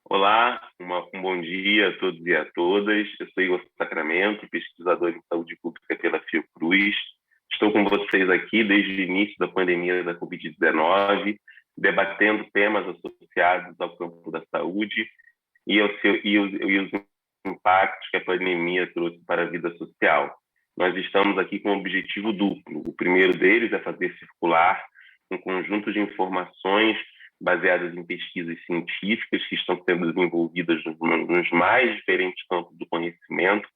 Olá, um bom dia a todos e a todas. Eu sou Igor Sacramento, pesquisador em saúde pública pela Fiocruz. Estou com vocês aqui desde o início da pandemia da Covid-19, debatendo temas associados ao campo da saúde e os impactos que a pandemia trouxe para a vida social. Nós estamos aqui com um objetivo duplo. O primeiro deles é fazer circular um conjunto de informações baseadas em pesquisas científicas que estão sendo desenvolvidas nos mais diferentes campos do conhecimento,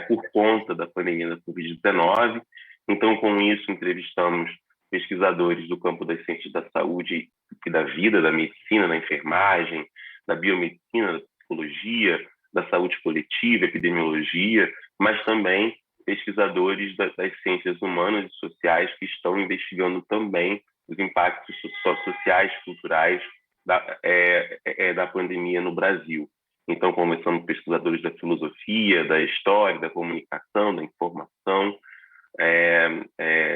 por conta da pandemia da Covid-19. Então, com isso, entrevistamos pesquisadores do campo das ciências da saúde e da vida, da medicina, da enfermagem, da biomedicina, da psicologia, da saúde coletiva, epidemiologia, mas também pesquisadores das ciências humanas e sociais que estão investigando também os impactos sociais, culturais da pandemia no Brasil. Então, começando pesquisadores da filosofia, da história, da comunicação, da informação,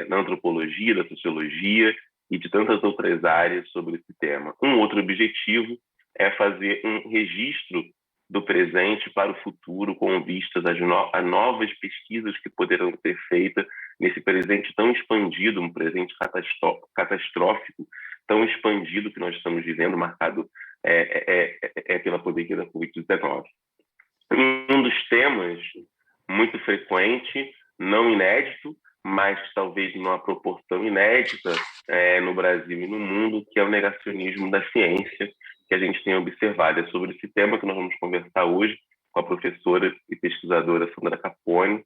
da antropologia, da sociologia e de tantas outras áreas sobre esse tema. Um outro objetivo é fazer um registro do presente para o futuro, com vistas a novas pesquisas que poderão ser feitas nesse presente tão expandido, um presente catastrófico, tão expandido que nós estamos vivendo, marcado pela pandemia da Covid-19. Um dos temas muito frequente, não inédito, mas talvez numa proporção inédita no Brasil e no mundo, que é o negacionismo da ciência, que a gente tem observado. É sobre esse tema que nós vamos conversar hoje com a professora e pesquisadora Sandra Capone.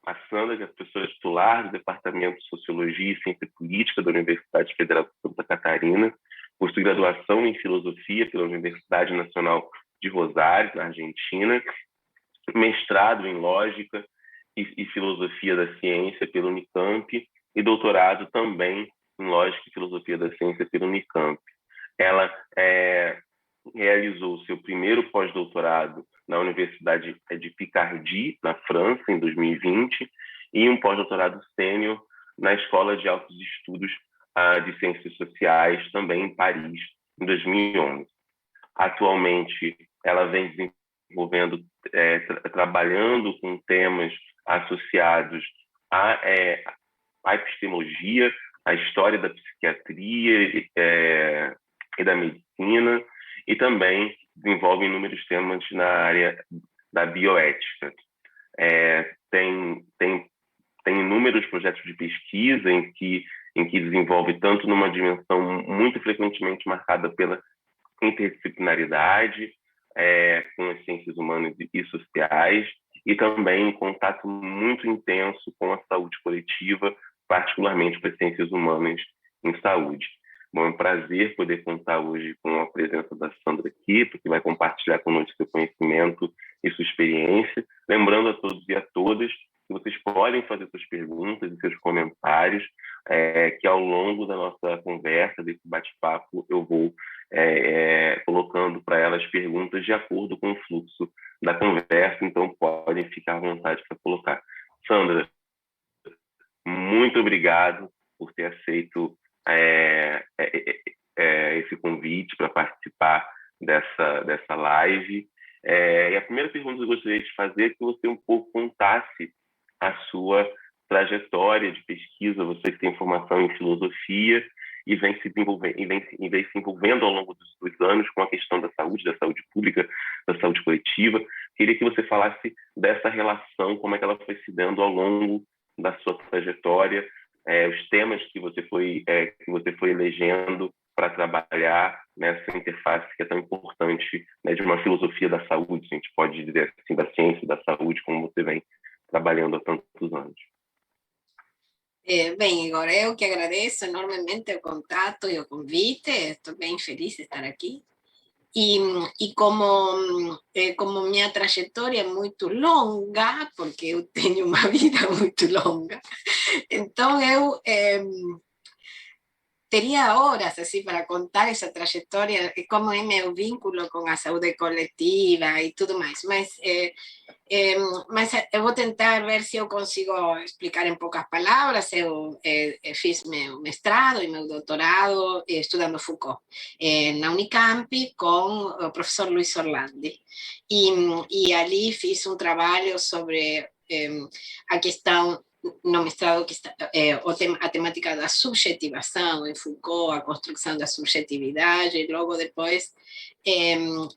A Sandra é a professora titular do Departamento de Sociologia e Ciência Política da Universidade Federal de Santa Catarina, possui graduação em Filosofia pela Universidade Nacional de Rosário, na Argentina, mestrado em Lógica e Filosofia da Ciência pela Unicamp e doutorado também em Lógica e Filosofia da Ciência pela Unicamp. Ela realizou seu primeiro pós-doutorado na Universidade de Picardie, na França, em 2020, e um pós-doutorado sênior na Escola de Altos Estudos de Ciências Sociais, também em Paris, em 2011. Atualmente, ela vem desenvolvendo, trabalhando com temas associados à epistemologia, à história da psiquiatria e da medicina, e também desenvolve inúmeros temas na área da bioética. Tem inúmeros projetos de pesquisa em que desenvolve tanto numa dimensão muito frequentemente marcada pela interdisciplinaridade, com as ciências humanas e sociais, e também em contato muito intenso com a saúde coletiva, particularmente com as ciências humanas em saúde. Bom, é um prazer poder contar hoje com a presença da Sandra aqui, porque vai compartilhar conosco seu conhecimento e sua experiência. Lembrando a todos e a todas que vocês podem fazer suas perguntas e seus comentários, que ao longo da nossa conversa, desse bate-papo, eu vou colocando para elas perguntas de acordo com o fluxo da conversa, então podem ficar à vontade para colocar. Sandra, muito obrigado por ter aceito esse convite para participar dessa live. E a primeira pergunta que eu gostaria de fazer é que você um pouco contasse a sua trajetória de pesquisa, você que tem formação em filosofia e vem se envolvendo ao longo dos anos com a questão da saúde pública, da saúde coletiva. Queria que você falasse dessa relação, como é que ela foi se dando ao longo da sua trajetória, os temas que você foi elegendo para trabalhar nessa interface que é tão importante, né, de uma filosofia da saúde, a gente pode dizer assim, da ciência da saúde, como você vem trabalhando há tantos anos. Bem, Igor, eu que agradeço enormemente o contato e o convite, estou bem feliz de estar aqui. E como minha trajetória é muito longa, porque eu tenho uma vida muito longa, então eu teria horas assim para contar essa trajetória e como é meu vínculo com a saúde coletiva e tudo mais, mas Mas eu vou tentar ver se eu consigo explicar em poucas palavras. Eu fiz meu mestrado e meu doutorado estudando Foucault na Unicamp com o professor Luiz Orlandi. E ali fiz um trabalho sobre a questão no mestrado que está, a temática da subjetivação em Foucault, a construção da subjetividade, e logo depois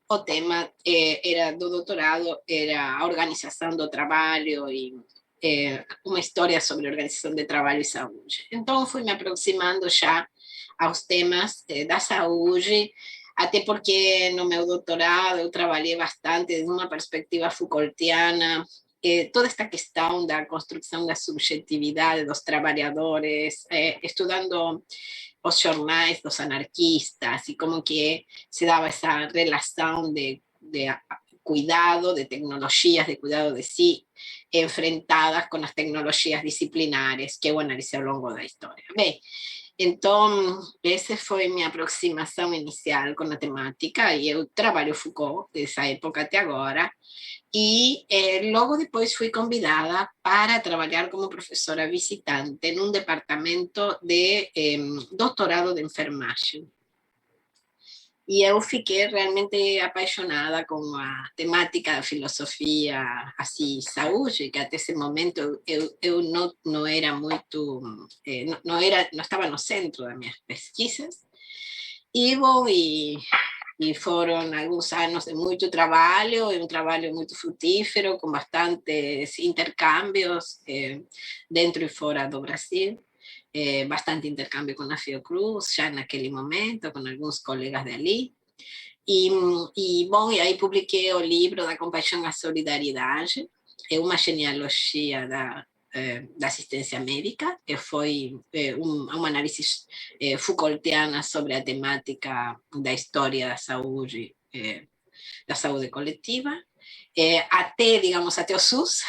o tema era do doutorado, era a organização do trabalho e uma história sobre organização de trabalho e saúde. Então, fui me aproximando já aos temas da saúde, até porque no meu doutorado eu trabalhei bastante desde uma perspectiva Foucaultiana, toda esta questão da construção da subjetividade dos trabalhadores, estudando os jornais dos anarquistas e como que se dava essa relação de cuidado, de tecnologias de cuidado de si, enfrentadas com as tecnologias disciplinares que eu analisei ao longo da história. Bem, então, essa foi minha aproximação inicial com a temática, e eu trabalho Foucault dessa época até agora, e logo depois fui convidada para trabalhar como professora visitante em um departamento de doutorado de enfermagem. E eu fiquei realmente apaixonada com a temática da filosofia, assim, saúde, que até esse momento eu não era muito, não estava no centro das minhas pesquisas. E, bom, e foram alguns anos de muito trabalho, e um trabalho muito frutífero, com bastantes intercâmbios dentro e fora do Brasil. Bastante intercâmbio com a Fiocruz, já naquele momento, com alguns colegas de ali. Bom, e aí publiquei o livro da Compaixão à Solidariedade, é uma genealogia da assistência médica, que foi uma análise Foucaultiana sobre a temática da história da saúde coletiva, até, digamos, até o SUS,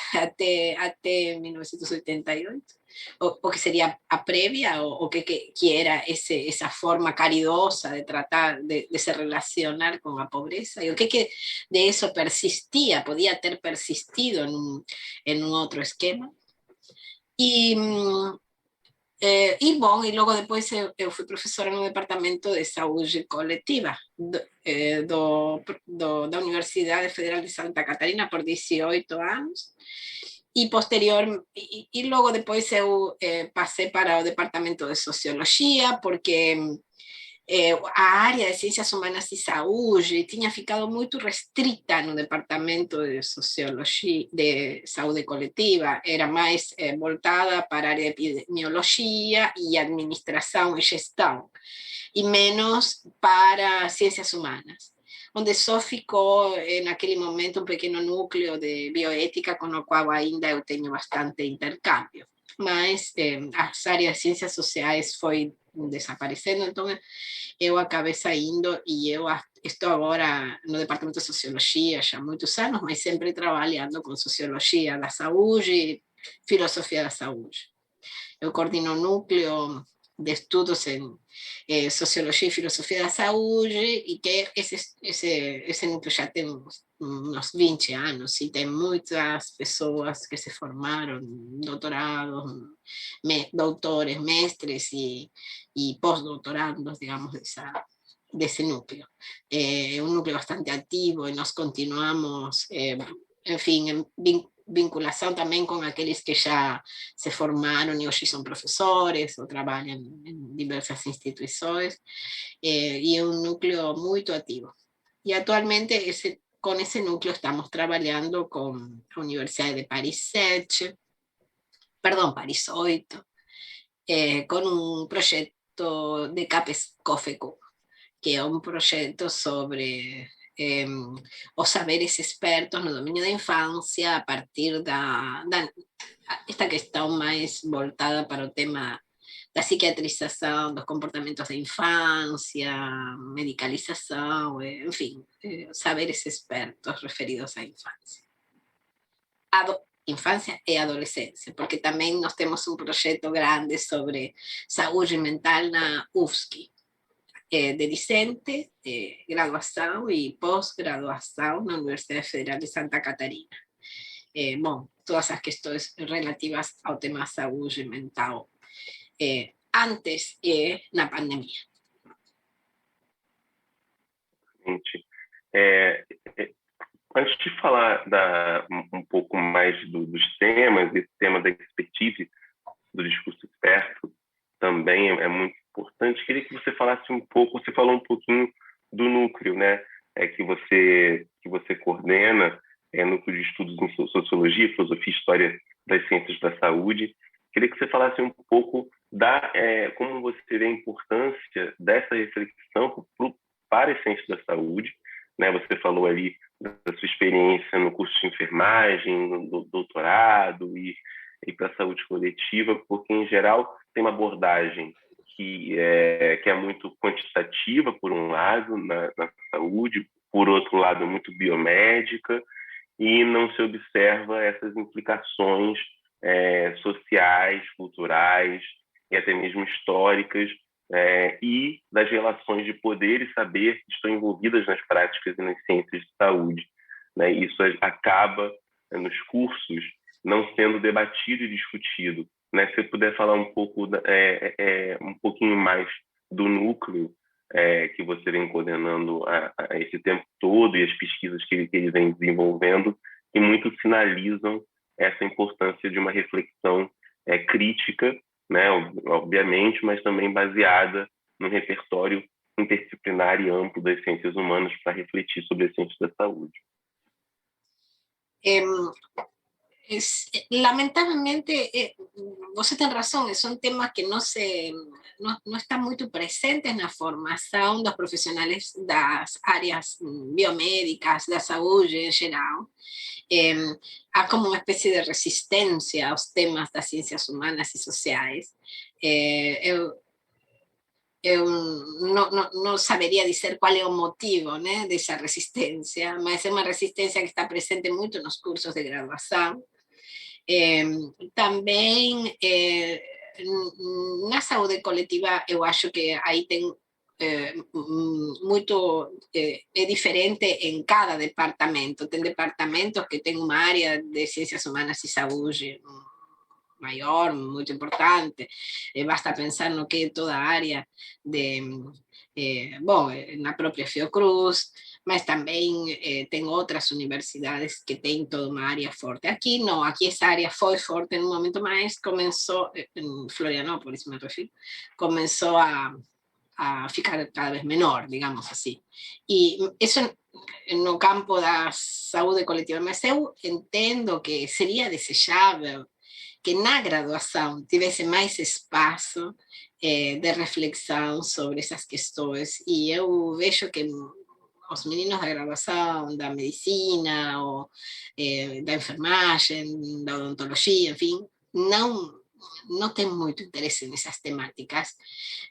até 1988, o que seria a prévia, o que era essa forma caridosa de tratar, de se relacionar com a pobreza, e o que de isso persistia, podia ter persistido em um outro esquema. Bom, e logo depois eu fui professora no departamento de saúde coletiva da Universidade Federal de Santa Catarina por 18 anos. E logo depois eu passei para o departamento de sociologia, porque a área de ciências humanas e saúde tinha ficado muito restrita no departamento de sociologia, de saúde coletiva, era mais voltada para a área de epidemiologia e administração e gestão, e menos para ciências humanas, onde só ficou naquele momento um pequeno núcleo de bioética, com o qual ainda eu tenho bastante intercâmbio. Mas as áreas de ciências sociais foi desaparecendo, então eu acabei saindo e eu estou agora no departamento de sociologia já há muitos anos, mas sempre trabalhando com sociologia da saúde e filosofia da saúde. Eu coordeno um núcleo de estudos em sociologia e filosofia da saúde, e que esse núcleo já tem uns 20 anos, e tem muitas pessoas que se formaram, doutorados, doutores, mestres e pós-doutorandos, digamos, desse núcleo. É um núcleo bastante ativo, e nós continuamos, enfim, vinculação também com aqueles que já se formaram e hoje são professores ou trabalham em diversas instituições, e é um núcleo muito ativo. E atualmente com esse núcleo estamos trabalhando com a Universidade de Paris 7, perdão, Paris 8, com um projeto de CAPES-COFECU, que é um projeto sobre os saberes expertos no domínio da infância, a partir esta questão mais voltada para o tema da psiquiatrização dos comportamentos da infância, medicalização, enfim, saberes expertos referidos à infância. Infância e adolescência, porque também nós temos um projeto grande sobre saúde mental na UFSC, de discente, de graduação e pós-graduação na Universidade Federal de Santa Catarina. bom, todas as questões relativas ao tema saúde mental antes e na pandemia. Gente, antes de falar um pouco mais dos temas, esse tema da expertise do discurso experto também é muito importante. Queria que você falasse um pouco, você falou um pouquinho do núcleo, né, que você coordena, núcleo de estudos em sociologia, filosofia e história das ciências da saúde. Queria que você falasse um pouco como você vê a importância dessa reflexão para as ciências da saúde, né? Você falou ali da sua experiência no curso de enfermagem, no doutorado e para a saúde coletiva, porque, em geral, tem uma abordagem que é muito quantitativa, por um lado, na saúde, por outro lado, muito biomédica, e não se observa essas implicações sociais, culturais e até mesmo históricas, e das relações de poder e saber que estão envolvidas nas práticas e nas ciências de saúde, né? Isso acaba, nos cursos, não sendo debatido e discutido, né? Se você puder falar um pouquinho mais do núcleo que você vem coordenando a esse tempo todo e as pesquisas que ele vem desenvolvendo, que muito sinalizam essa importância de uma reflexão crítica, né, obviamente, mas também baseada no repertório interdisciplinar e amplo das ciências humanas para refletir sobre as ciências da saúde. Lamentablemente, você tem razão, são temas que não estão muito presentes na formação dos profissionais das áreas biomédicas, da saúde em geral. Há como uma espécie de resistência aos temas das ciências humanas e sociais. Eu não saberia dizer qual é o motivo, né, dessa resistência, mas é uma resistência que está presente muito nos cursos de graduação. Também na saúde coletiva, eu acho que aí tem muito diferente em cada departamento. Tem departamentos que tem uma área de ciências humanas e saúde maior, muito importante. Basta pensar no que é toda a área na própria Fiocruz, mas também tem outras universidades que têm toda uma área forte. Aqui não, aqui essa área foi forte no momento, mas começou, em Florianópolis me refiro, começou a ficar cada vez menor, digamos assim. E isso no campo da saúde coletiva, mas eu entendo que seria desejável que na graduação tivesse mais espaço de reflexão sobre essas questões. E eu vejo que os meninos da graduação, da medicina, ou da enfermagem, da odontologia, enfim, não tem muito interesse nessas temáticas.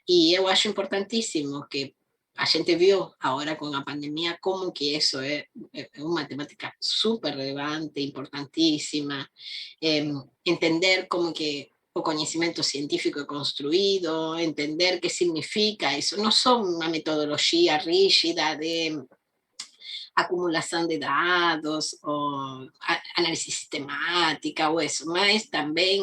E eu acho importantíssimo que a gente viu agora com a pandemia como que isso é uma temática super relevante, importantíssima. Entender como que o conhecimento científico é construído, entender que significa isso. Não só uma metodologia rígida de acumulação de dados, ou análise sistemática, ou isso, mas também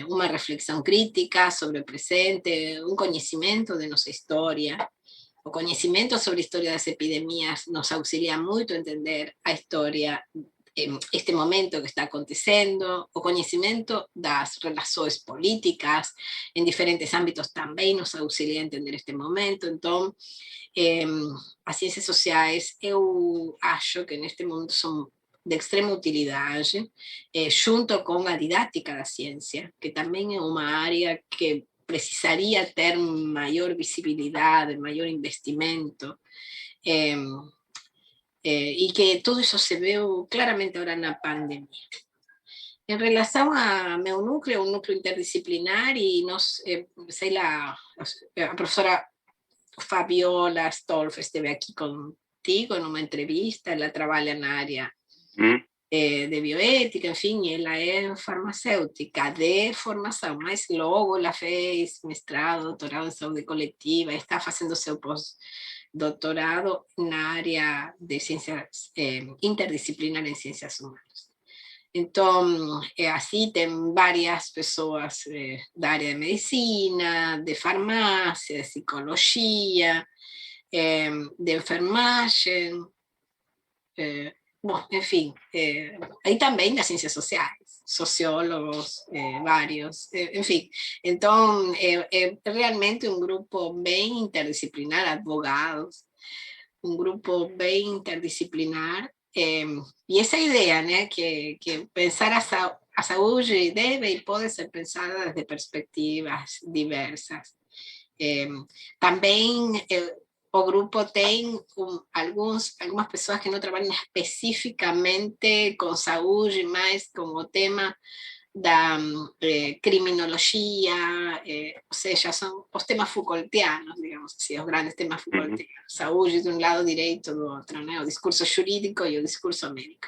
uma reflexão crítica sobre o presente, um conhecimento de nossa história. O conhecimento sobre a história das epidemias nos auxilia muito a entender a história, este momento que está acontecendo. O conhecimento das relações políticas em diferentes âmbitos também nos auxilia a entender este momento. Então, as ciências sociais, eu acho que neste momento são de extrema utilidade, junto com a didática da ciência, que também é uma área que precisaria ter maior visibilidade, maior investimento, e que tudo isso se viu claramente agora na pandemia. Em relação a meu núcleo, um núcleo interdisciplinar, e nós, sei lá, a professora Fabiola Stolf esteve aqui contigo numa entrevista, ela trabalha na área de bioética, enfim, ela é farmacêutica de formação, mas logo ela fez mestrado, doutorado em saúde coletiva, está fazendo seu pós-doutorado na área de ciências interdisciplinar em ciências humanas. Então, assim, tem várias pessoas da área de medicina, de farmácia, de psicologia, de enfermagem, bom, enfim, aí também das ciências sociais, sociólogos, vários, enfim. Então, é realmente um grupo bem interdisciplinar, advogados, um grupo bem interdisciplinar, e essa ideia, né, que pensar a saúde deve e pode ser pensada desde perspectivas diversas. Também o grupo tem algumas pessoas que não trabalham especificamente com saúde, mas com o tema da criminologia, ou seja, são os temas Foucaultianos, digamos assim, os grandes temas Foucaultianos. Saúde de um lado, direito do outro, né? O discurso jurídico e o discurso médico.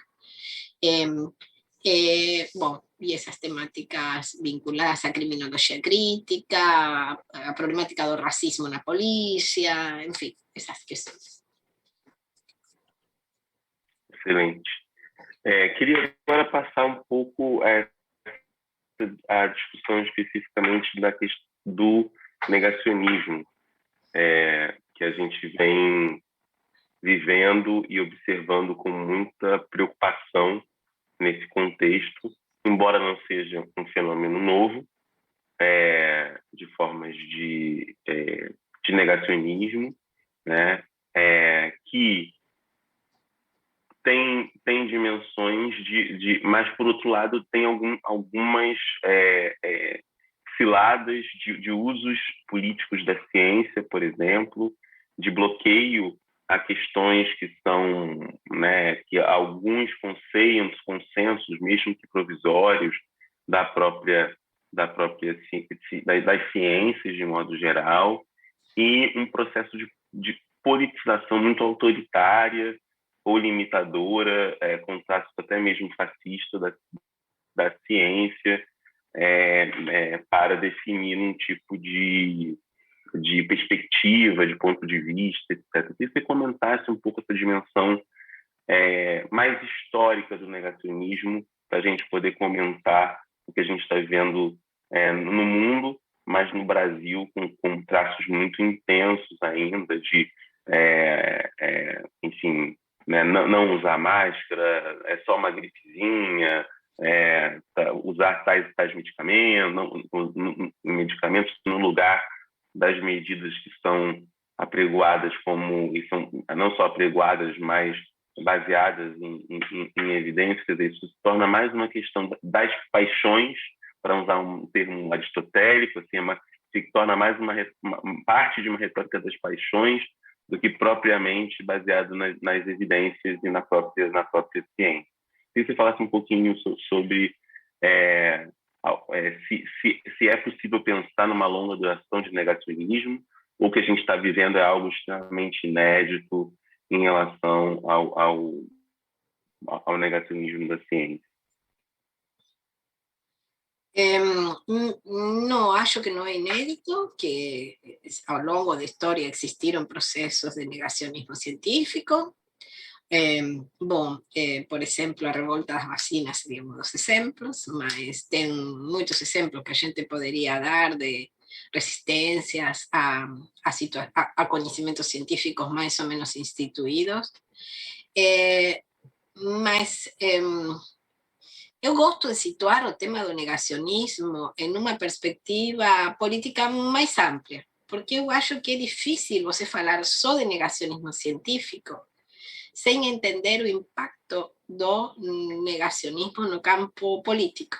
Bom, e essas temáticas vinculadas à criminologia crítica, a problemática do racismo na polícia, enfim, essas questões. Excelente. Queria agora passar um pouco a discussão especificamente da questão do negacionismo, que a gente vem vivendo e observando com muita preocupação nesse contexto, embora não seja um fenômeno novo, de formas de negacionismo, né, que tem dimensões mas, por outro lado, tem algumas ciladas de usos políticos da ciência, por exemplo, de bloqueio a questões que são, né, que alguns consensos, mesmo que provisórios, das ciências, de modo geral, e um processo de politização muito autoritária ou limitadora, com traços até mesmo fascista da ciência, para definir um tipo de perspectiva, de ponto de vista, etc. Se você comentasse um pouco essa dimensão mais histórica do negacionismo, para a gente poder comentar o que a gente está vendo no mundo, mas no Brasil com traços muito intensos ainda de, enfim, né, não usar máscara, é só uma gripezinha, usar tais medicamentos no lugar das medidas que são apregoadas e são não só apregoadas, mas baseadas em evidências. Isso se torna mais uma questão das paixões, para usar um termo aristotélico, assim, se torna mais uma parte de uma retórica das paixões do que propriamente baseado nas evidências e na própria ciência. Se você falasse um pouquinho sobre se é possível pensar numa longa duração de negacionismo, ou o que a gente está vivendo é algo extremamente inédito em relação ao negacionismo da ciência. No, acho que no es inédito, que a lo largo de la historia existieron procesos de negacionismo científico. Por exemplo, a revolta das vacinas seria um dos exemplos, mas tem muitos exemplos que a gente poderia dar de resistências a conhecimentos científicos mais ou menos instituídos. Mas eu gosto de situar o tema do negacionismo em uma perspectiva política mais ampla, porque eu acho que é difícil você falar só de negacionismo científico sem entender o impacto do negacionismo no campo político.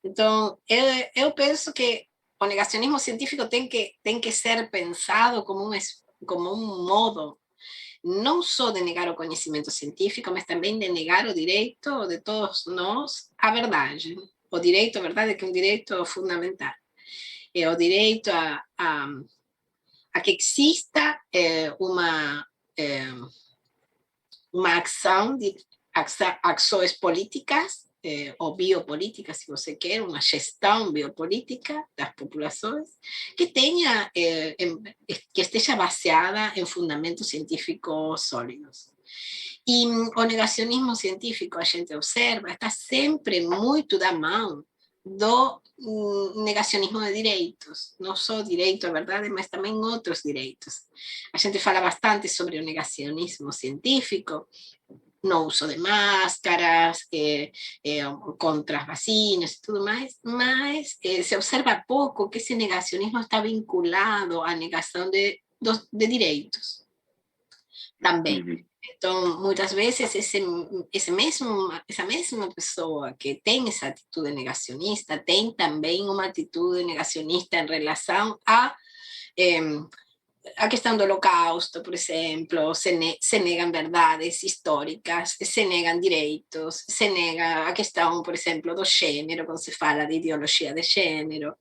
Então, eu penso que o negacionismo científico tem que ser pensado como um modo não só de negar o conhecimento científico, mas também de negar o direito de todos nós à verdade. O direito à verdade, que é um direito fundamental. É o direito a que exista uma ação de ações políticas ou biopolíticas, se você quer, uma gestão biopolítica das populações que tenha que esteja baseada em fundamentos científicos sólidos. E o negacionismo científico, a gente observa, está sempre muito da mão do negacionismo de direitos, não só direito à verdade, mas também outros direitos. A gente fala bastante sobre o negacionismo científico, no uso de máscaras, contra as vacinas e tudo mais, mas se observa pouco que esse negacionismo está vinculado à negação de direitos também. Uhum. Então, muitas vezes, essa mesma pessoa que tem essa atitude negacionista tem também uma atitude negacionista em relação eh, a questão do Holocausto, por exemplo, se negam verdades históricas, se negam direitos, se nega a questão, por exemplo, do gênero, quando se fala de ideologia de gênero.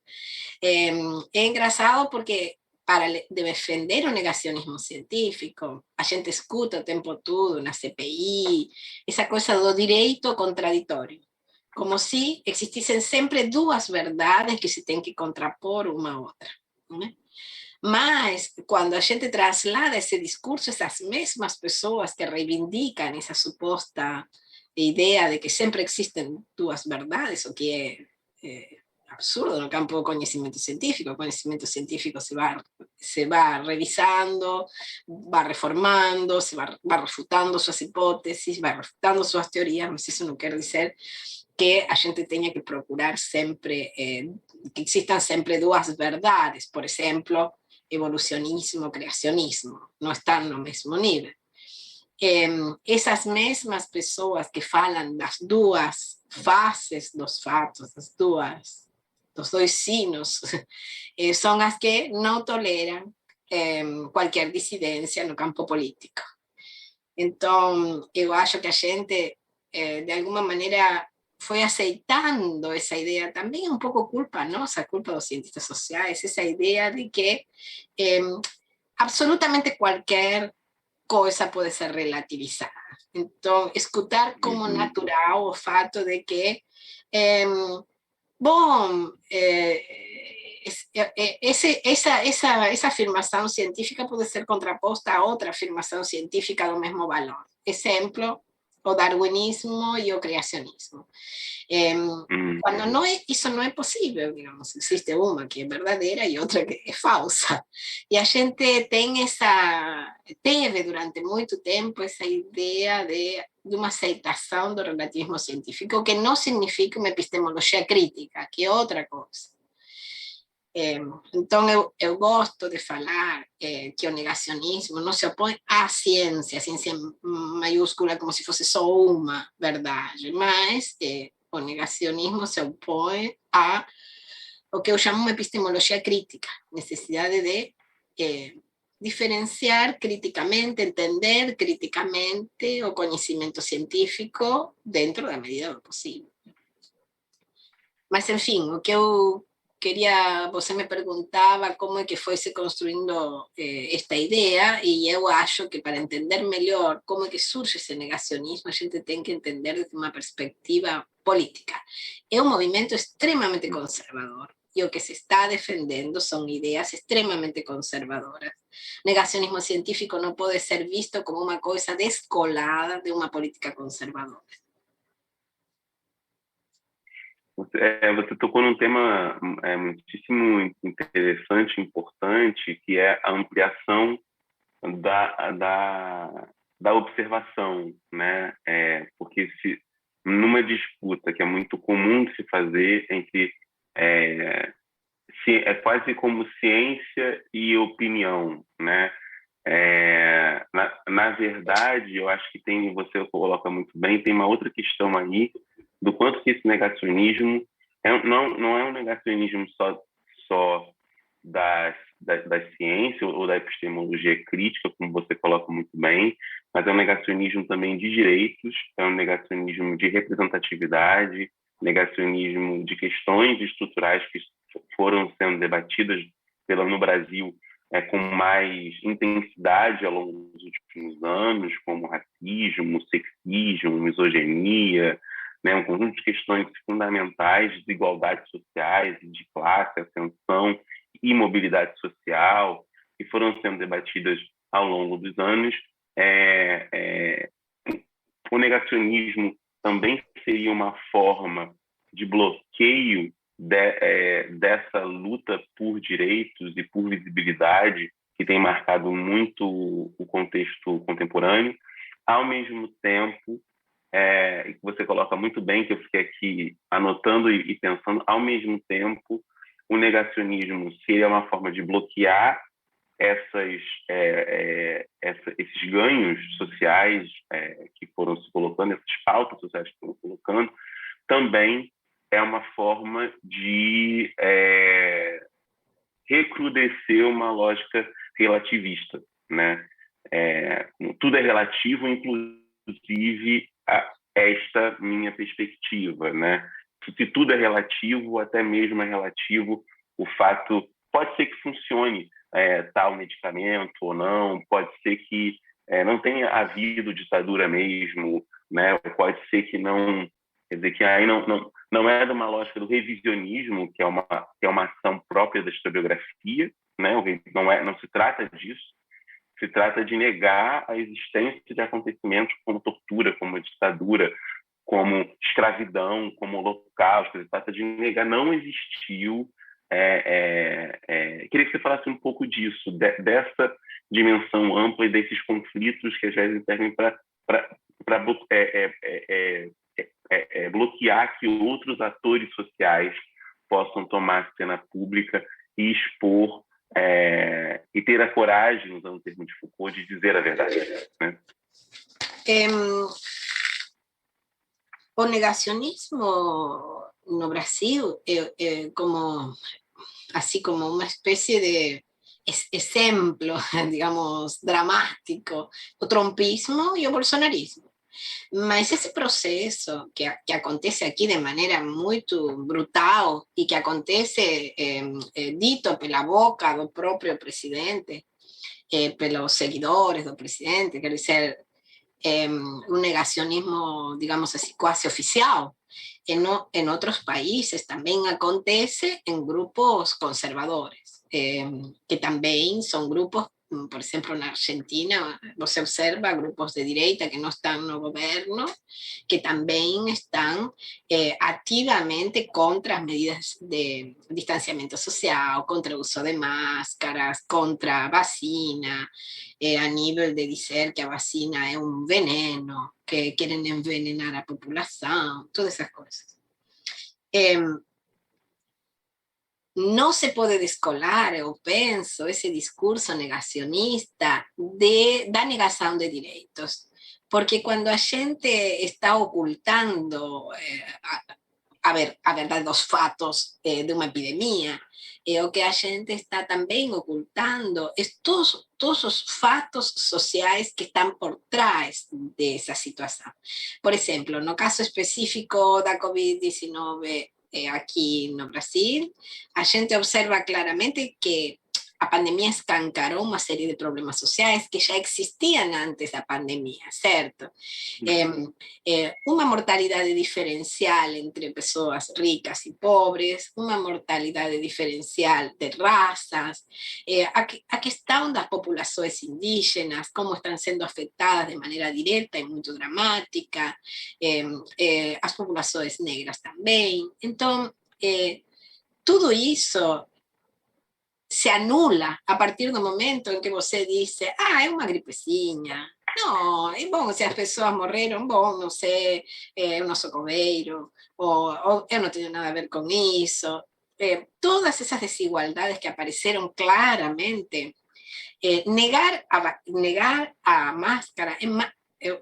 É engraçado porque para defender o negacionismo científico, a gente escuta o tempo todo na CPI, essa coisa do direito contraditório, como se existissem sempre duas verdades que se tem que contrapor uma à outra, né? Mas quando a gente traslada esse discurso, essas mesmas pessoas que reivindicam essa suposta ideia de que sempre existem duas verdades, o que é absurdo no campo do conhecimento científico. O conhecimento científico se va revisando, va reformando, va refutando suas hipóteses, va refutando suas teorias, mas isso não quer dizer que a gente tenha que procurar sempre, que existam sempre duas verdades, por exemplo, evolucionismo, creacionismo, não estão no mesmo nível. Essas mesmas pessoas que falam das duas faces dos fatos, dos dois sinos, são as que não toleram qualquer dissidência no campo político. Então, eu acho que a gente, de alguma maneira, foi aceitando essa ideia, também é um pouco culpa nossa, culpa dos cientistas sociais, essa ideia de que absolutamente qualquer coisa pode ser relativizada. Então, escutar como natural o fato de que, bom, essa afirmação científica pode ser contraposta a outra afirmação científica do mesmo valor. Exemplo, o darwinismo e o criacionismo. Cuando eso no es posible, digamos, existe una que es verdadera y otra que es falsa. Y a gente teve durante mucho tiempo esa idea de uma aceitação do relativismo científico, que não significa uma epistemologia crítica, que é outra coisa. Então, eu gosto de falar que o negacionismo não se opõe à ciência maiúscula, como se fosse só uma verdade, mas o negacionismo se opõe a o que eu chamo uma epistemologia crítica, necessidade de diferenciar criticamente, entender criticamente o conhecimento científico dentro da medida do possível. Mas, enfim, o que eu queria, você me perguntava como é que foi se construindo esta ideia, e eu acho que para entender melhor como é que surge esse negacionismo, a gente tem que entender desde uma perspectiva política. É um movimento extremamente conservador, e o que se está defendendo são ideias extremamente conservadoras. Negacionismo científico não pode ser visto como uma coisa descolada de uma política conservadora. Você tocou num tema muitíssimo interessante, importante, que é a ampliação da observação, né? Porque numa disputa que é muito comum de se fazer entre é quase como ciência e opinião, né? Na verdade, eu acho que você coloca muito bem, tem uma outra questão aí do quanto que esse negacionismo não é um negacionismo só da ciência ou da epistemologia crítica, como você coloca muito bem, mas é um negacionismo também de direitos, é um negacionismo de representatividade, negacionismo de questões estruturais que foram sendo debatidas no Brasil com mais intensidade ao longo dos últimos anos, como racismo, sexismo, misoginia, né, um conjunto de questões fundamentais, desigualdades sociais, de classe, ascensão e mobilidade social, que foram sendo debatidas ao longo dos anos, é, é, o negacionismo também seria uma forma de bloqueio dessa luta por direitos e por visibilidade que tem marcado muito o contexto contemporâneo, ao mesmo tempo, e que você coloca muito bem, que eu fiquei aqui anotando e pensando, ao mesmo tempo, o negacionismo seria uma forma de bloquear esses ganhos sociais que foram se colocando, essas pautas sociais que foram colocando, também é uma forma de recrudescer uma lógica relativista, né? Tudo é relativo, inclusive a esta minha perspectiva, né? Se tudo é relativo, até mesmo é relativo o fato, pode ser que funcione tal medicamento ou não, pode ser que não tenha havido ditadura mesmo, né? Pode ser que não, quer dizer, que aí não é de uma lógica do revisionismo, que é uma ação própria da historiografia, né? Não se trata disso, se trata de negar a existência de acontecimentos como tortura, como ditadura, como escravidão, como holocausto. Se trata de negar, não existiu. Queria que você falasse um pouco disso, dessa dimensão ampla e desses conflitos que às vezes servem para bloquear que outros atores sociais possam tomar a cena pública e expor e ter a coragem, usando o termo de Foucault, de dizer a verdade, né? O negacionismo no Brasil como así como una especie de ejemplo, digamos, dramático, o trompismo y o bolsonarismo. Mas esse processo que acontece aqui de maneira muito brutal e que acontece dito pela boca do próprio presidente, pelos seguidores do presidente, quer dizer, un negacionismo, digamos así, quase oficial. En otros países también acontece en grupos conservadores, que también son grupos, por ejemplo, en Argentina, se observa grupos de derecha que no están no gobierno, que también están activamente contra las medidas de distanciamiento social, contra el uso de máscaras, contra vacina, a nivel de decir que la vacina es un veneno, que quieren envenenar a la población, todas esas cosas. No se puede descolar, eu penso, ese discurso negacionista da negação de direitos, porque quando a gente está ocultando a verdade dos fatos de uma epidemia, o que a gente está também ocultando é todos os fatos sociais que estão por trás dessa situação. Por exemplo, no caso específico da Covid-19 aqui no Brasil, a gente observa claramente que a pandemia escancarou uma série de problemas sociais que já existiam antes da pandemia, certo? Uma mortalidade diferencial entre pessoas ricas e pobres, uma mortalidade diferencial de raças, a questão das populações indígenas, como estão sendo afetadas de maneira direta e muito dramática, as populações negras também. Então, tudo isso se anula a partir do momento em que você diz, é uma gripezinha. Não, é bom se as pessoas morreram, bom, não sei, eu não sou coveiro, ou eu não tenho nada a ver com isso. Todas essas desigualdades que apareceram claramente, negar a máscara,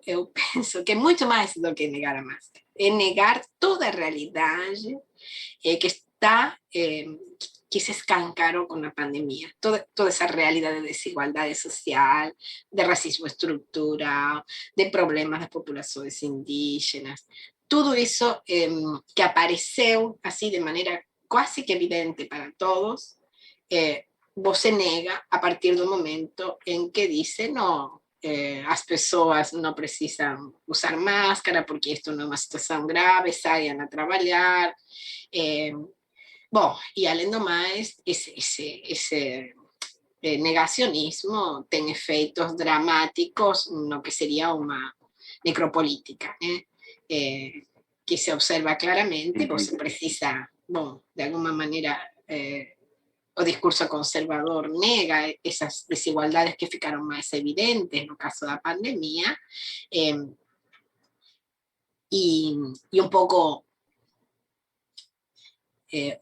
eu penso que é muito mais do que negar a máscara, é negar toda a realidade que está... que se escancaró con la pandemia, toda esa realidad de desigualdad social, de racismo estructural, de problemas de populaciones indígenas, todo eso que apareceu así de manera casi que evidente para todos, você nega a partir do momento en que dice, no, as pessoas não precisam usar máscara porque isto não é uma situação grave, saiam a trabalhar. Bom, e além do mais, negacionismo tem efeitos dramáticos no que seria uma necropolítica, né? Que se observa claramente, você precisa, bom, de alguma maneira, o discurso conservador nega essas desigualdades que ficaram mais evidentes no caso da pandemia, e um pouco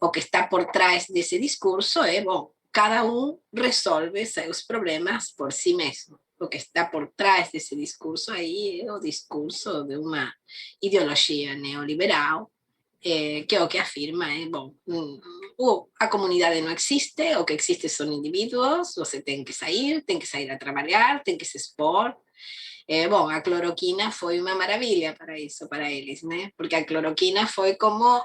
o que está por trás desse discurso é, bom, cada um resolve seus problemas por si mesmo. O que está por trás desse discurso aí é o discurso de uma ideologia neoliberal, que é o que afirma é, bom, a comunidade não existe, o que existe são indivíduos, você tem que sair a trabalhar, tem que se expor. Bom, a cloroquina foi uma maravilha para isso, para eles, né? Porque a cloroquina foi como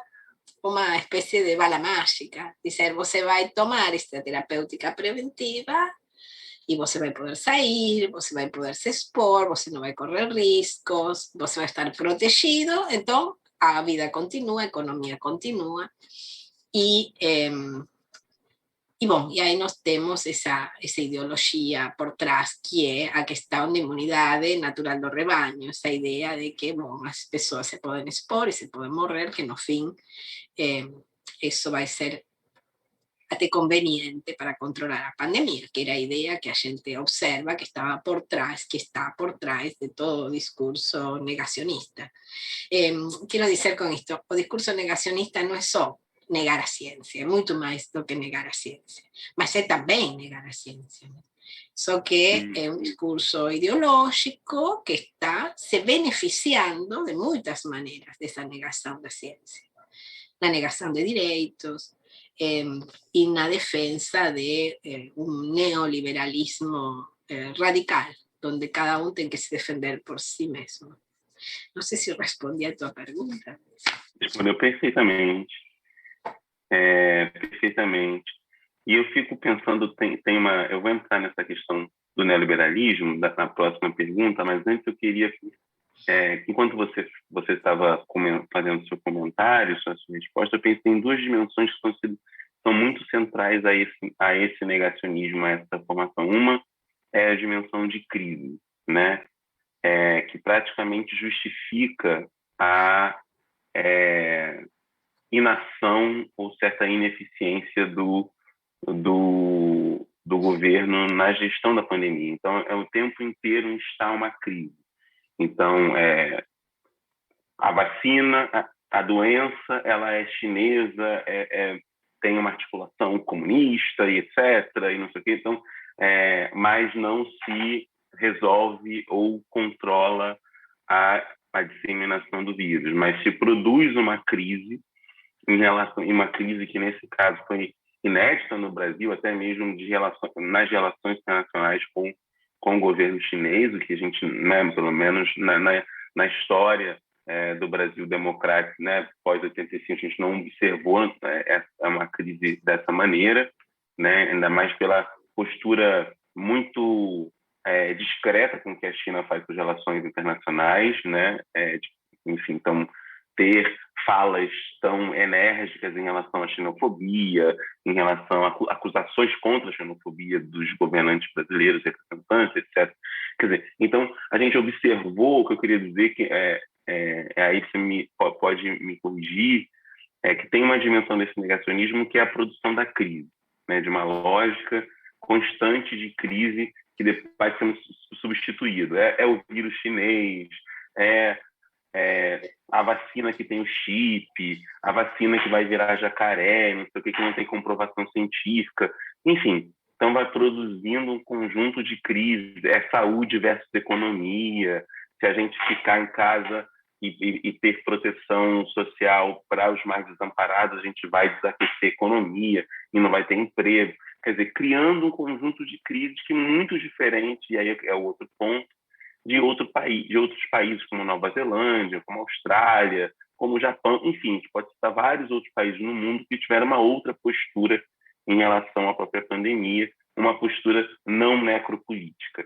uma espécie de bala mágica. Dizer, você vai tomar esta terapêutica preventiva e você vai poder sair, você vai poder se expor, você não vai correr riscos, você vai estar protegido, então a vida continua, a economia continua. E, bom, e aí nós temos essa ideologia por trás, que é a questão da imunidade natural do rebanho, essa ideia de que, bom, as pessoas se podem expor e se podem morrer, que no fim isso vai ser até conveniente para controlar a pandemia, que era a ideia que a gente observa que estava por trás, que está por trás de todo o discurso negacionista. Quero dizer com isto, o discurso negacionista não é só negar a ciência, é muito mais do que negar a ciência, mas é também negar a ciência. Só que é um discurso ideológico que está se beneficiando de muitas maneiras dessa negação da ciência. Na negação de direitos, e na defensa de um neoliberalismo radical, onde cada um tem que se defender por si mesmo. Não sei se eu respondi a tua pergunta. Respondeu perfeitamente. Perfeitamente. E eu fico pensando, eu vou entrar nessa questão do neoliberalismo na próxima pergunta, mas antes eu queria enquanto você estava fazendo seu comentário, sua resposta, eu pensei em duas dimensões que são muito centrais a esse negacionismo, a essa formação. Uma é a dimensão de crise, né? Que praticamente justifica a inação ou certa ineficiência do governo na gestão da pandemia. Então, o tempo inteiro está uma crise. Então, a vacina, a doença, ela é chinesa, tem uma articulação comunista e etc. E não sei o quê. Então, mas não se resolve ou controla a disseminação do vírus, mas se produz uma crise uma crise que nesse caso foi inédita no Brasil, até mesmo nas relações internacionais com o governo chinês, o que a gente, né, pelo menos na história do Brasil democrático, né, pós-85, a gente não observou uma crise dessa maneira, né, ainda mais pela postura muito discreta com que a China faz suas relações internacionais, né, enfim, então ter falas tão enérgicas em relação à xenofobia, em relação a acusações contra a xenofobia dos governantes brasileiros, representantes, etc. Quer dizer, então, a gente observou, o que eu queria dizer, que aí você pode me corrigir, que tem uma dimensão desse negacionismo que é a produção da crise, né, de uma lógica constante de crise que depois vai sendo substituído. É o vírus chinês, a vacina que tem o chip, a vacina que vai virar jacaré, não sei o que não tem comprovação científica. Enfim, então vai produzindo um conjunto de crises, saúde versus economia. Se a gente ficar em casa e ter proteção social para os mais desamparados, a gente vai desaquecer a economia e não vai ter emprego. Quer dizer, criando um conjunto de crises que muito diferentes, e aí é o outro ponto, de outros países, como Nova Zelândia, como Austrália, como Japão, enfim, a gente pode citar vários outros países no mundo que tiveram uma outra postura em relação à própria pandemia, uma postura não necropolítica.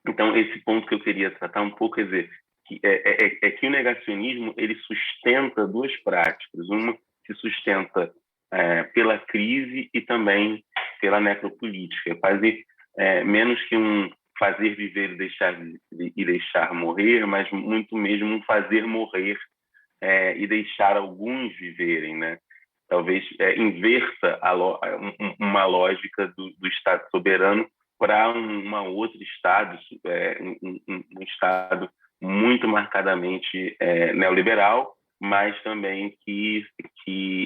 Então, esse ponto que eu queria tratar um pouco, quer dizer, que o negacionismo ele sustenta duas práticas. Uma se sustenta pela crise e também pela necropolítica, quase menos que um fazer viver e deixar morrer, mas muito mesmo um fazer morrer e deixar alguns viverem, né? Talvez inverta uma lógica do Estado soberano para uma outro Estado, um Estado muito marcadamente neoliberal, mas também que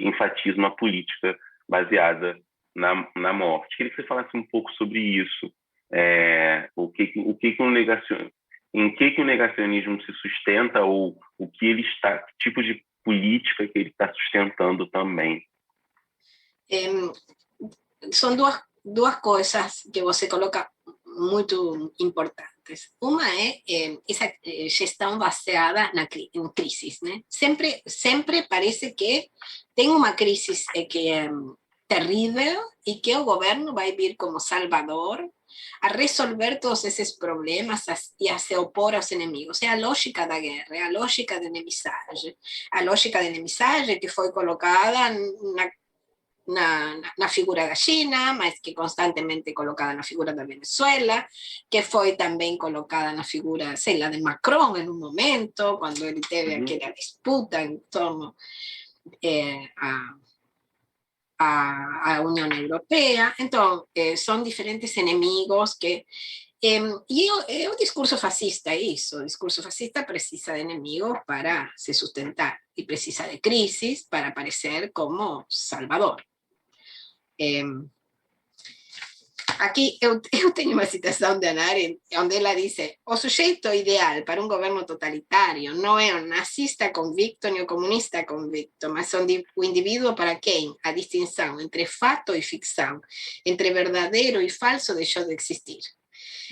enfatiza uma política baseada na morte. Queria que você falasse um pouco sobre isso. Em que o negacionismo se sustenta, ou o que ele está, que tipo de política que ele está sustentando também? São duas coisas que você coloca muito importantes. Uma é essa gestão baseada em crises, né? Sempre parece que tem uma crise que é terrível e que o governo vai vir como salvador a resolver todos esses problemas e a se opor aos inimigos. É a lógica da guerra, é a lógica da inimizade. A lógica da inimizade que foi colocada na figura da China, mas que constantemente colocada na figura da Venezuela, que foi também colocada na figura, sei lá, de Macron em um momento, quando ele teve aquela disputa em torno a Unión Europea. Entonces, son diferentes enemigos que... y el discurso fascista eso, el discurso fascista precisa de enemigos para se sustentar y precisa de crisis para aparecer como salvador. Aqui eu tenho uma citação de Ana Arendt, onde ela diz: o sujeito ideal para um governo totalitário não é um nazista convicto nem um comunista convicto, mas o indivíduo para quem a distinção entre fato e ficção, entre verdadeiro e falso deixou de existir.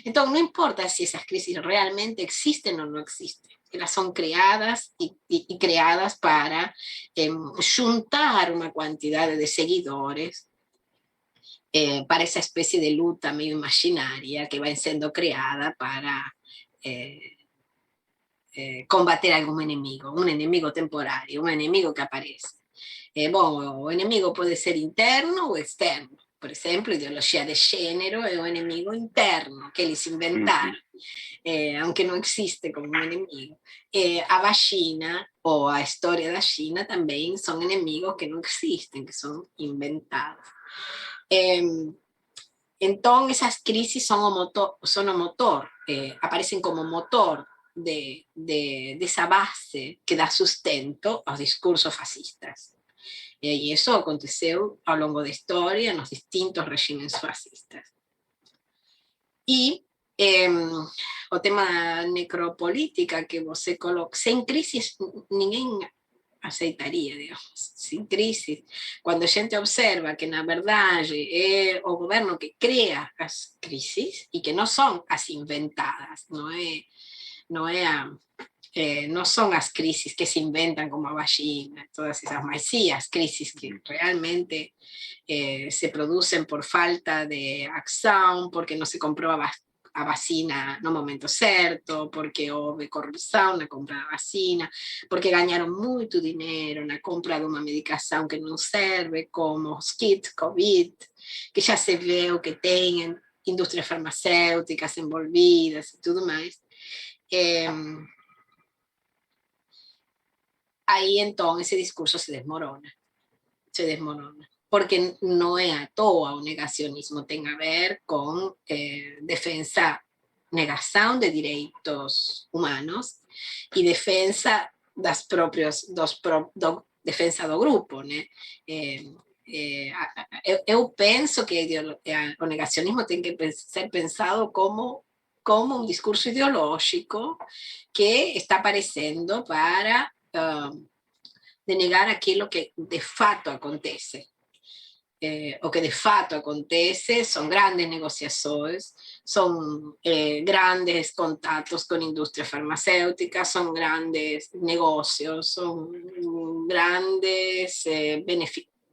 Então, não importa se essas crises realmente existem ou não existem, elas são criadas e criadas para juntar uma quantidade de seguidores para esa especie de luta medio imaginaria que va siendo creada para combater algún enemigo, un enemigo temporario, un enemigo que aparece. Bom, o enemigo puede ser interno o externo. Por exemplo, ideologia de gênero é o inimigo interno que eles inventaram, aunque não existe como um inimigo. A vacina ou a história da China também são inimigos que não existem, que são inventados. Entonces esas crisis son un motor, aparecen como motor de esa base que da sustento aos discursos fascistas. Y eso aconteceu ao longo da história nos distintos regimes fascistas. E o tema da necropolítica que você coloca, sem crisis ninguém aceitaria, digamos, sin crisis. Cuando a gente observa que, na verdade, é o governo que cria as crises e que não são as inventadas, não são as crises que se inventam como a vacina, todas essas, mas sim as crises que realmente se produzem por falta de ação, porque não se comprou a vacina no momento certo, porque houve corrupção na compra da vacina, porque ganharam muito dinheiro na compra de uma medicação que não serve, como os kits Covid, que já se vê o que tem indústrias farmacêuticas envolvidas e tudo mais. Aí, então, esse discurso se desmorona. Porque no es a toa o negacionismo, tiene a ver con negación de derechos humanos y defensa defensa do grupo, né? Eu penso que o negacionismo tem que ser pensado como un discurso ideológico que está aparecendo para denegar aquilo que de fato acontece. O que de fato acontece son grandes negociaciones, son grandes contactos con industria farmacéutica, son grandes negocios, son grandes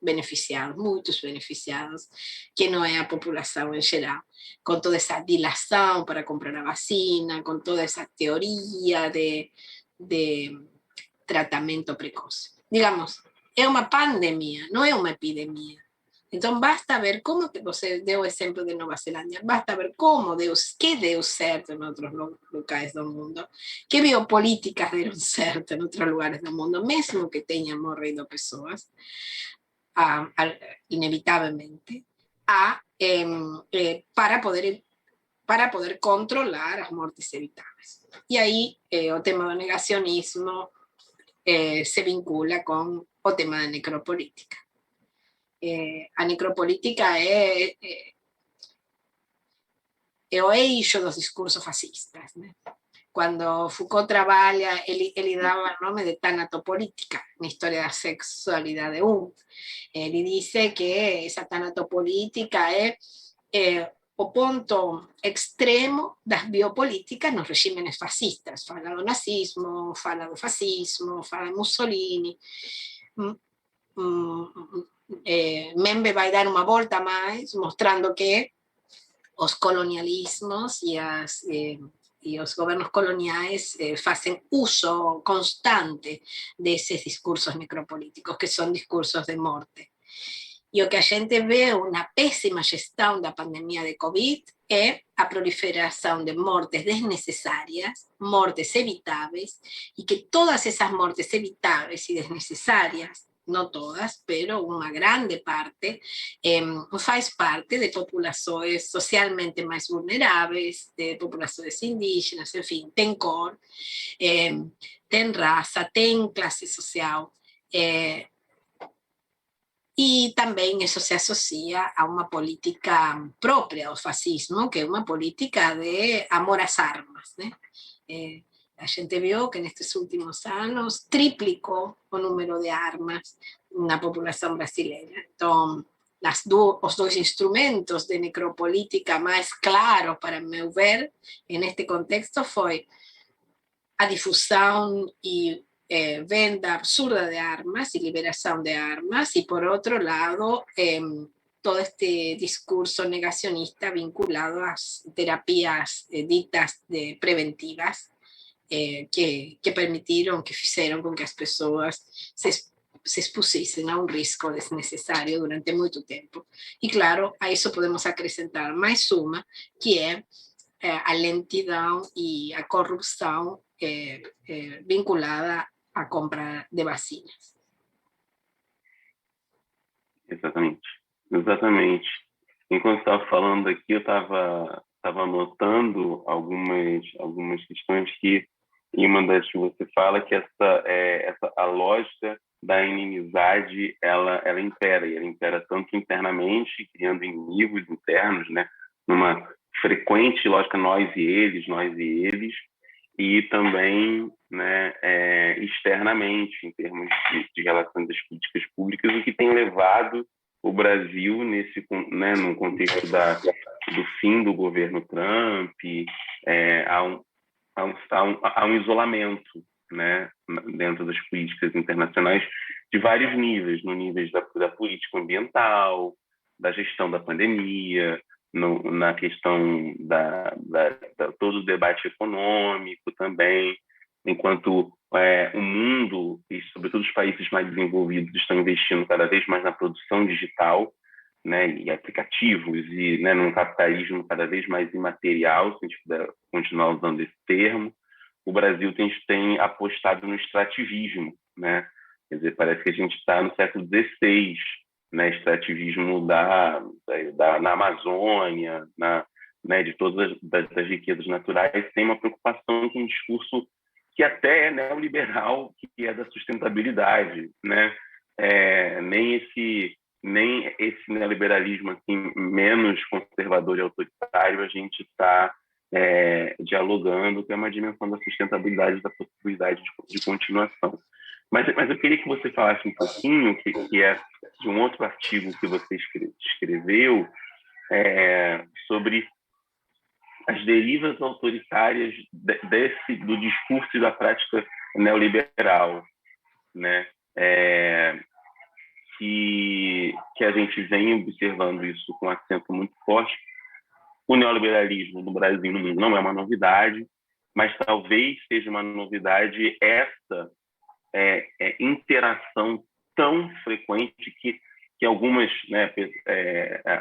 beneficiados, muchos beneficiados, que no es a populación en general, con toda esa dilación para comprar la vacina, con toda esa teoría de tratamento precoz. Digamos, es una pandemia, no es una epidemia. Então, basta ver como que você deu o exemplo de Nova Zelândia, basta ver como que deu certo em outros locais do mundo, que biopolíticas deram certo em outros lugares do mundo, mesmo que tenham morrido pessoas, inevitavelmente, para poder controlar as mortes evitáveis. E aí o tema do negacionismo se vincula com o tema da necropolítica. A necropolítica é o eixo dos discursos fascistas, né? Quando Foucault trabalha, ele dava o nome de tanatopolítica na história da sexualidade 1. Ele diz que essa tanatopolítica é o ponto extremo das biopolíticas nos regimes fascistas. Fala do nazismo, fala do fascismo, fala de Mussolini. Membe vai dar uma volta mais, mostrando que os colonialismos e os governos coloniais fazem uso constante desses discursos necropolíticos, que são discursos de morte. E o que a gente vê, uma péssima gestão da pandemia de Covid, é a proliferação de mortes desnecessárias, mortes evitáveis, e que todas essas mortes evitáveis e desnecessárias, não todas, pero uma grande parte, faz parte de populações socialmente mais vulneráveis, de populações indígenas, enfim, tem cor, tem raça, tem classe social, e também isso se associa a uma política própria do fascismo, que é uma política de amor às armas, né? A gente viu que nestes últimos anos triplicou o número de armas na população brasileira. Então, os dois instrumentos de necropolítica mais claros, para meu ver, neste contexto, foi a difusão e venda absurda de armas y liberación de armas, y por otro lado, todo este discurso negacionista vinculado a terapias ditas preventivas que permitiram, que fizeram com que as pessoas se expusessem a um risco desnecessário durante muito tempo. E, claro, a isso podemos acrescentar mais uma, que é a lentidão e a corrupção vinculada à compra de vacinas. Exatamente, exatamente. Enquanto estava falando aqui, eu estava anotando algumas questões que, em uma das que você fala, que a lógica da inimizade, ela impera, e ela impera tanto internamente, criando inimigos internos, né, numa frequente lógica nós e eles, e também, né, externamente, em termos de relações das políticas públicas, o que tem levado o Brasil no contexto do fim do governo Trump a um isolamento, né, dentro das políticas internacionais de vários níveis, no nível da política ambiental, da gestão da pandemia, na questão todo o debate econômico também, enquanto o mundo, e sobretudo os países mais desenvolvidos, estão investindo cada vez mais na produção digital, né, e aplicativos, e, né, num capitalismo cada vez mais imaterial, se a gente puder continuar usando esse termo. O Brasil tem apostado no extrativismo, né? Quer dizer, parece que a gente está no século XVI, né, extrativismo na Amazônia, né, de todas as riquezas naturais, tem uma preocupação com um discurso que até é neoliberal, que é da sustentabilidade, né? Nem esse neoliberalismo assim, menos conservador e autoritário a gente está dialogando, que é uma dimensão da sustentabilidade, da possibilidade de continuação. Mas eu queria que você falasse um pouquinho, que é de um outro artigo que você escreveu, sobre as derivas autoritárias do discurso e da prática neoliberal, né? Que a gente vem observando isso com acento muito forte. O neoliberalismo no Brasil e no mundo não é uma novidade, mas talvez seja uma novidade essa interação tão frequente que algumas, né,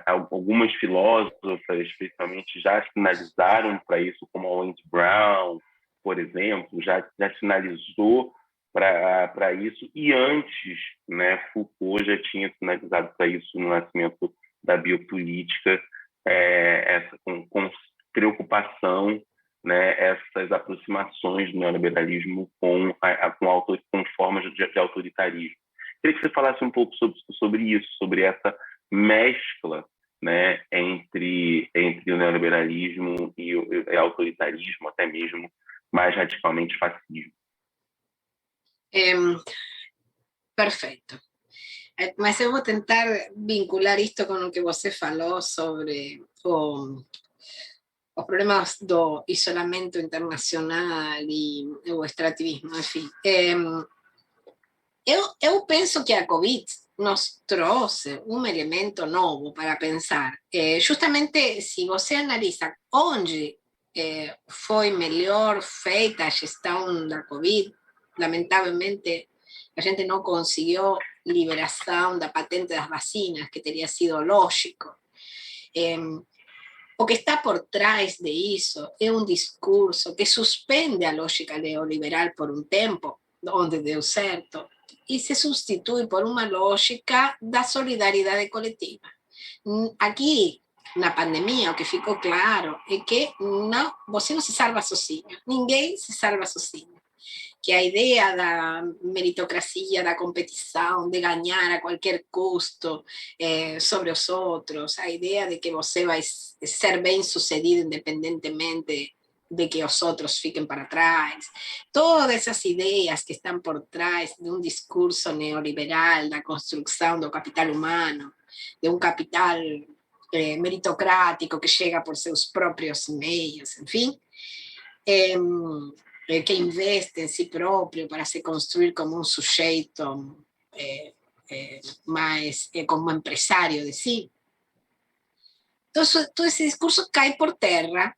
algumas filósofas, especialmente, já sinalizaram para isso, como a Wendy Brown, por exemplo, já sinalizou para isso, e antes, né, Foucault já tinha sinalizado para isso no nascimento da biopolítica, essa com preocupação, né, essas aproximações do neoliberalismo com formas de autoritarismo. Queria que você falasse um pouco sobre isso, sobre essa mescla, né, entre o neoliberalismo e o autoritarismo, até mesmo mais radicalmente fascismo. Perfeito. Mas eu vou tentar vincular isto com o que você falou sobre os problemas do isolamento internacional e o extrativismo, enfim. Eu penso que a Covid nos trouxe um elemento novo para pensar. Justamente, se você analisa onde foi melhor feita a gestão da Covid, lamentavelmente a gente não conseguiu liberação da patente das vacinas, que teria sido lógico. O que está por trás de isso é um discurso que suspende a lógica neoliberal por um tempo, onde deu certo, e se substitui por uma lógica da solidariedade coletiva. Aqui, na pandemia, o que ficou claro é que você não se salva sozinho, ninguém se salva sozinho. Que a ideia da meritocracia, da competição, de ganhar a qualquer custo sobre os outros, a ideia de que você vai ser bem sucedido independentemente de que os outros fiquem para trás, todas essas ideias que estão por trás de um discurso neoliberal da construção do capital humano, de um capital meritocrático que chega por seus próprios meios, enfim, que investe em si próprio para se construir como um sujeito mais como empresário de si. Então, todo esse discurso cai por terra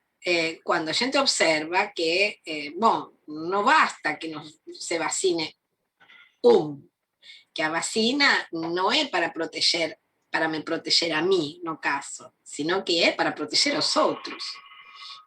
quando a gente observa que, bom, não basta que se vacine que a vacina não é para me proteger a mim, no caso, sino que é para proteger os outros.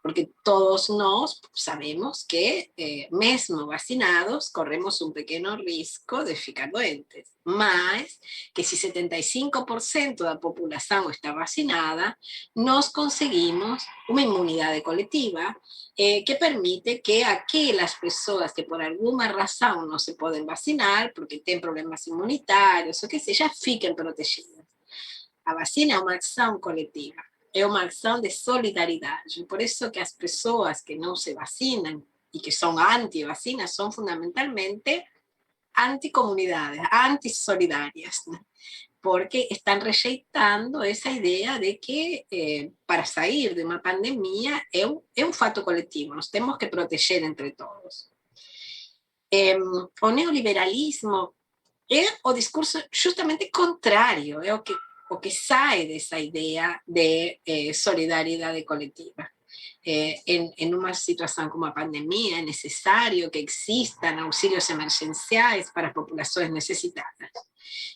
Porque todos nós sabemos que, mesmo vacinados, corremos um pequeno risco de ficar doentes. Mas que se 75% da população está vacinada, nós conseguimos uma imunidade coletiva que permite que aquelas pessoas que por alguma razão não se podem vacinar, porque têm problemas imunitários, ou que seja, fiquem protegidas. A vacina é uma ação coletiva. É uma ação de solidariedade. Por isso que as pessoas que não se vacinam e que são anti-vacinas são fundamentalmente anticomunidades, antissolidárias, né? Porque estão rejeitando essa ideia de que para sair de uma pandemia é um fato coletivo, nós temos que proteger entre todos. O neoliberalismo é o discurso justamente contrário, é o que sai dessa ideia de solidariedade coletiva. Em uma situação como a pandemia, é necessário que existam auxílios emergenciais para as populações necessitadas.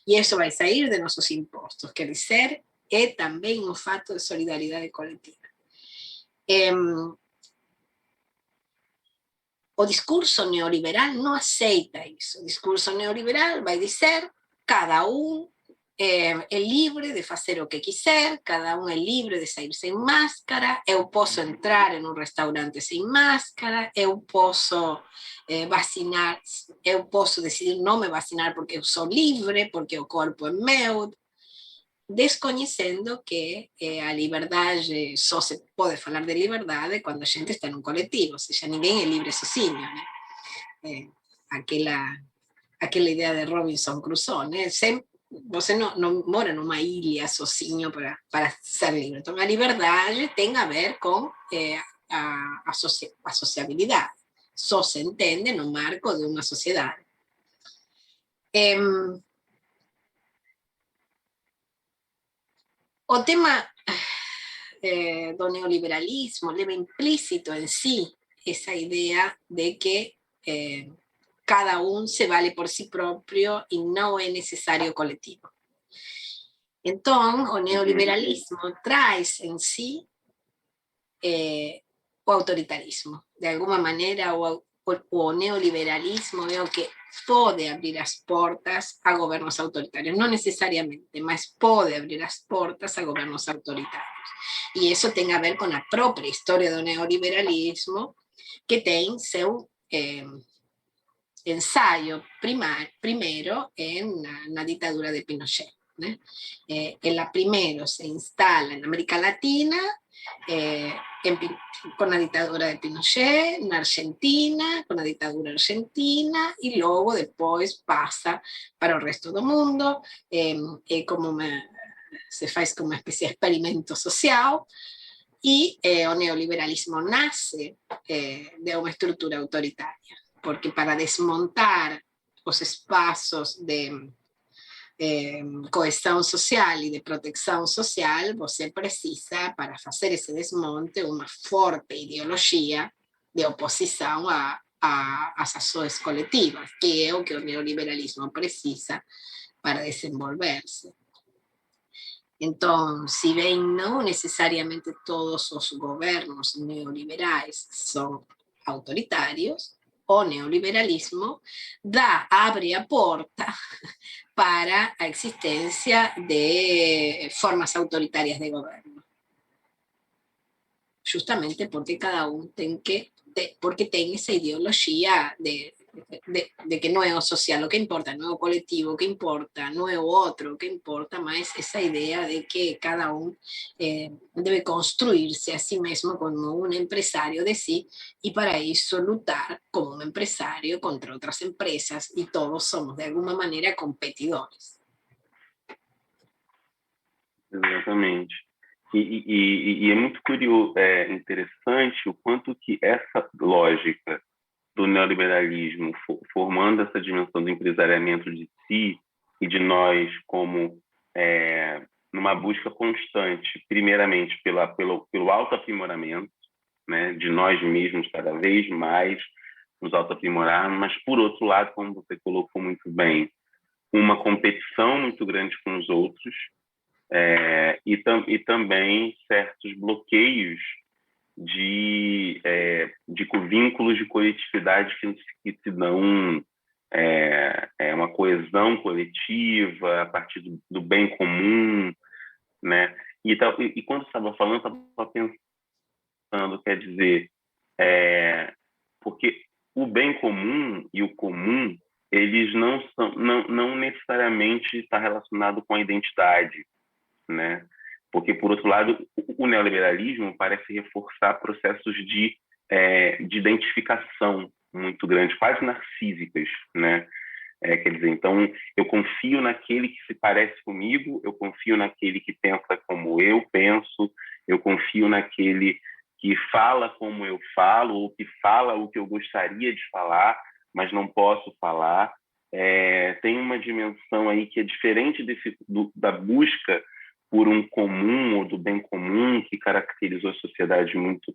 E isso vai sair de nossos impostos, quer dizer, é também um fato de solidariedade coletiva. O discurso neoliberal não aceita isso. O discurso neoliberal vai dizer cada é livre de fazer o que quiser, cada é livre de sair sem máscara, eu posso entrar em um restaurante sem máscara, eu posso vacinar, eu posso decidir não me vacinar porque eu sou livre, porque o corpo é meu, desconhecendo que a liberdade, só se pode falar de liberdade quando a gente está num coletivo, ou seja, ninguém é livre sozinho, né? Aquela ideia de Robinson Crusoe, né? Você não mora numa ilha sozinho para ser livre. Então, a liberdade tem a ver com a sociabilidade. Só se entende no marco de uma sociedade. O tema do neoliberalismo leva implícito em si essa ideia de que cada se vale por si próprio e não é necessário coletivo. Então, o neoliberalismo traz em si o autoritarismo. De alguma maneira, o neoliberalismo é o que pode abrir as portas a governos autoritários. Não necessariamente, mas pode abrir as portas a governos autoritários. E isso tem a ver com a própria história do neoliberalismo, que tem seu ensaio primeiro na ditadura de Pinochet. ¿né? Ela primeiro se instala na América Latina, con la dictadura de Pinochet, en Argentina, con la dictadura argentina, y luego después pasa para el resto del mundo, se faz como una especie de experimento social, y el neoliberalismo nace de una estructura autoritaria, porque para desmontar los espacios de cohesión social y de protección social, você precisa, para hacer ese desmonte, una fuerte ideología de oposición a las ações colectivas, que es lo que el neoliberalismo precisa para desenvolverse. Entonces, si bien no necesariamente todos los gobiernos neoliberales son autoritarios, o neoliberalismo abre a porta para a existência de formas autoritárias de governo. Justamente porque cada tem porque tem essa ideologia de que não é o social o que importa, não é o coletivo o que importa, não é o outro o que importa, mas essa ideia de que cada deve construir-se a si mesmo como um empresário de si e para isso lutar como um empresário contra outras empresas e todos somos de alguma maneira competidores. Exatamente. E é muito curioso, interessante o quanto que essa lógica do neoliberalismo, formando essa dimensão do empresariamento de si e de nós como numa busca constante, primeiramente pelo autoaprimoramento, né, de nós mesmos cada vez mais nos autoaprimorar, mas, por outro lado, como você colocou muito bem, uma competição muito grande com os outros, e também certos bloqueios de vínculos de coletividade que se dão uma coesão coletiva a partir do bem comum, né? E quando estava falando, estava pensando, quer dizer, porque o bem comum e o comum, eles não necessariamente está relacionado com a identidade, né? Porque, por outro lado, o neoliberalismo parece reforçar processos de identificação muito grandes, quase narcísicas, né? Quer dizer, então, eu confio naquele que se parece comigo, eu confio naquele que pensa como eu penso, eu confio naquele que fala como eu falo, ou que fala o que eu gostaria de falar, mas não posso falar. Tem uma dimensão aí que é diferente da busca por um comum ou do bem comum que caracterizou a sociedade muito,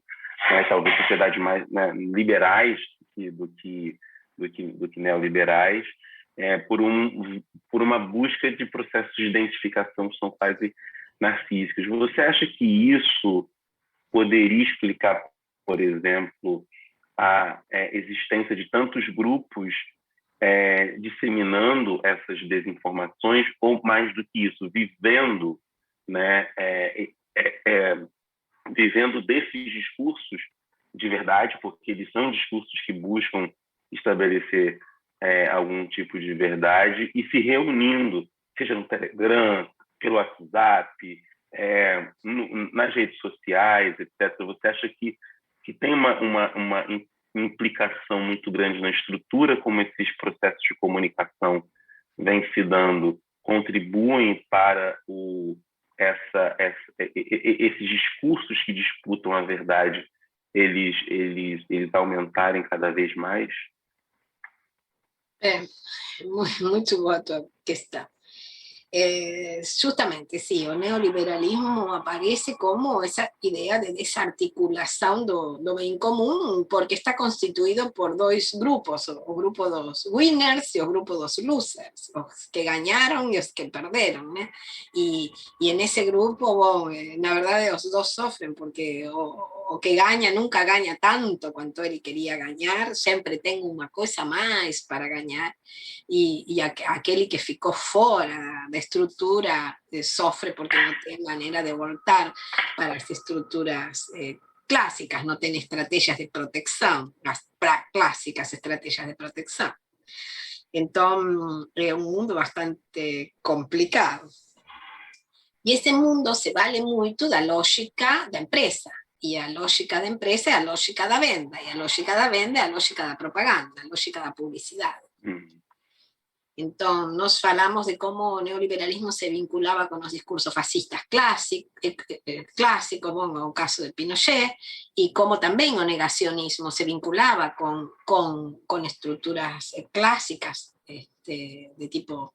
talvez sociedades mais liberais do que neoliberais, por uma busca de processos de identificação que são quase narcísicos. Você acha que isso poderia explicar, por exemplo, a existência de tantos grupos disseminando essas desinformações, ou mais do que isso, vivendo, né, vivendo desses discursos de verdade, porque eles são discursos que buscam estabelecer algum tipo de verdade e se reunindo, seja no Telegram, pelo WhatsApp, nas redes sociais, etc. Você acha que tem uma implicação muito grande na estrutura como esses processos de comunicação vêm se dando, contribuem para esses discursos que disputam a verdade, eles aumentarem cada vez mais? Muito boa a tua questão. Justamente, sí, o neoliberalismo aparece como esa idea de desarticulación do bem común, porque está constituido por dos grupos, o grupo dos winners y o grupo dos losers, los que ganaron y los que perdieron, ¿no? Y en ese grupo, bueno, la verdad los dos sufren, porque o que gana nunca gana tanto cuanto él quería ganar, siempre tengo una cosa más para ganar, y aquel que ficou fora da estrutura sofre porque no tiene manera de voltar para las estructuras clásicas, no tiene estrategias de protección, las clásicas estrategias de protección. Entonces, es un mundo bastante complicado. E esse mundo se vale muito da lógica da empresa. E a lógica da empresa é a lógica da venda. E a lógica da venda é a lógica da propaganda, a lógica da publicidade. Entonces, nos falamos de cómo el neoliberalismo se vinculaba con los discursos fascistas clásicos, bueno, el caso de Pinochet, y cómo también el negacionismo se vinculaba con estructuras clásicas de tipo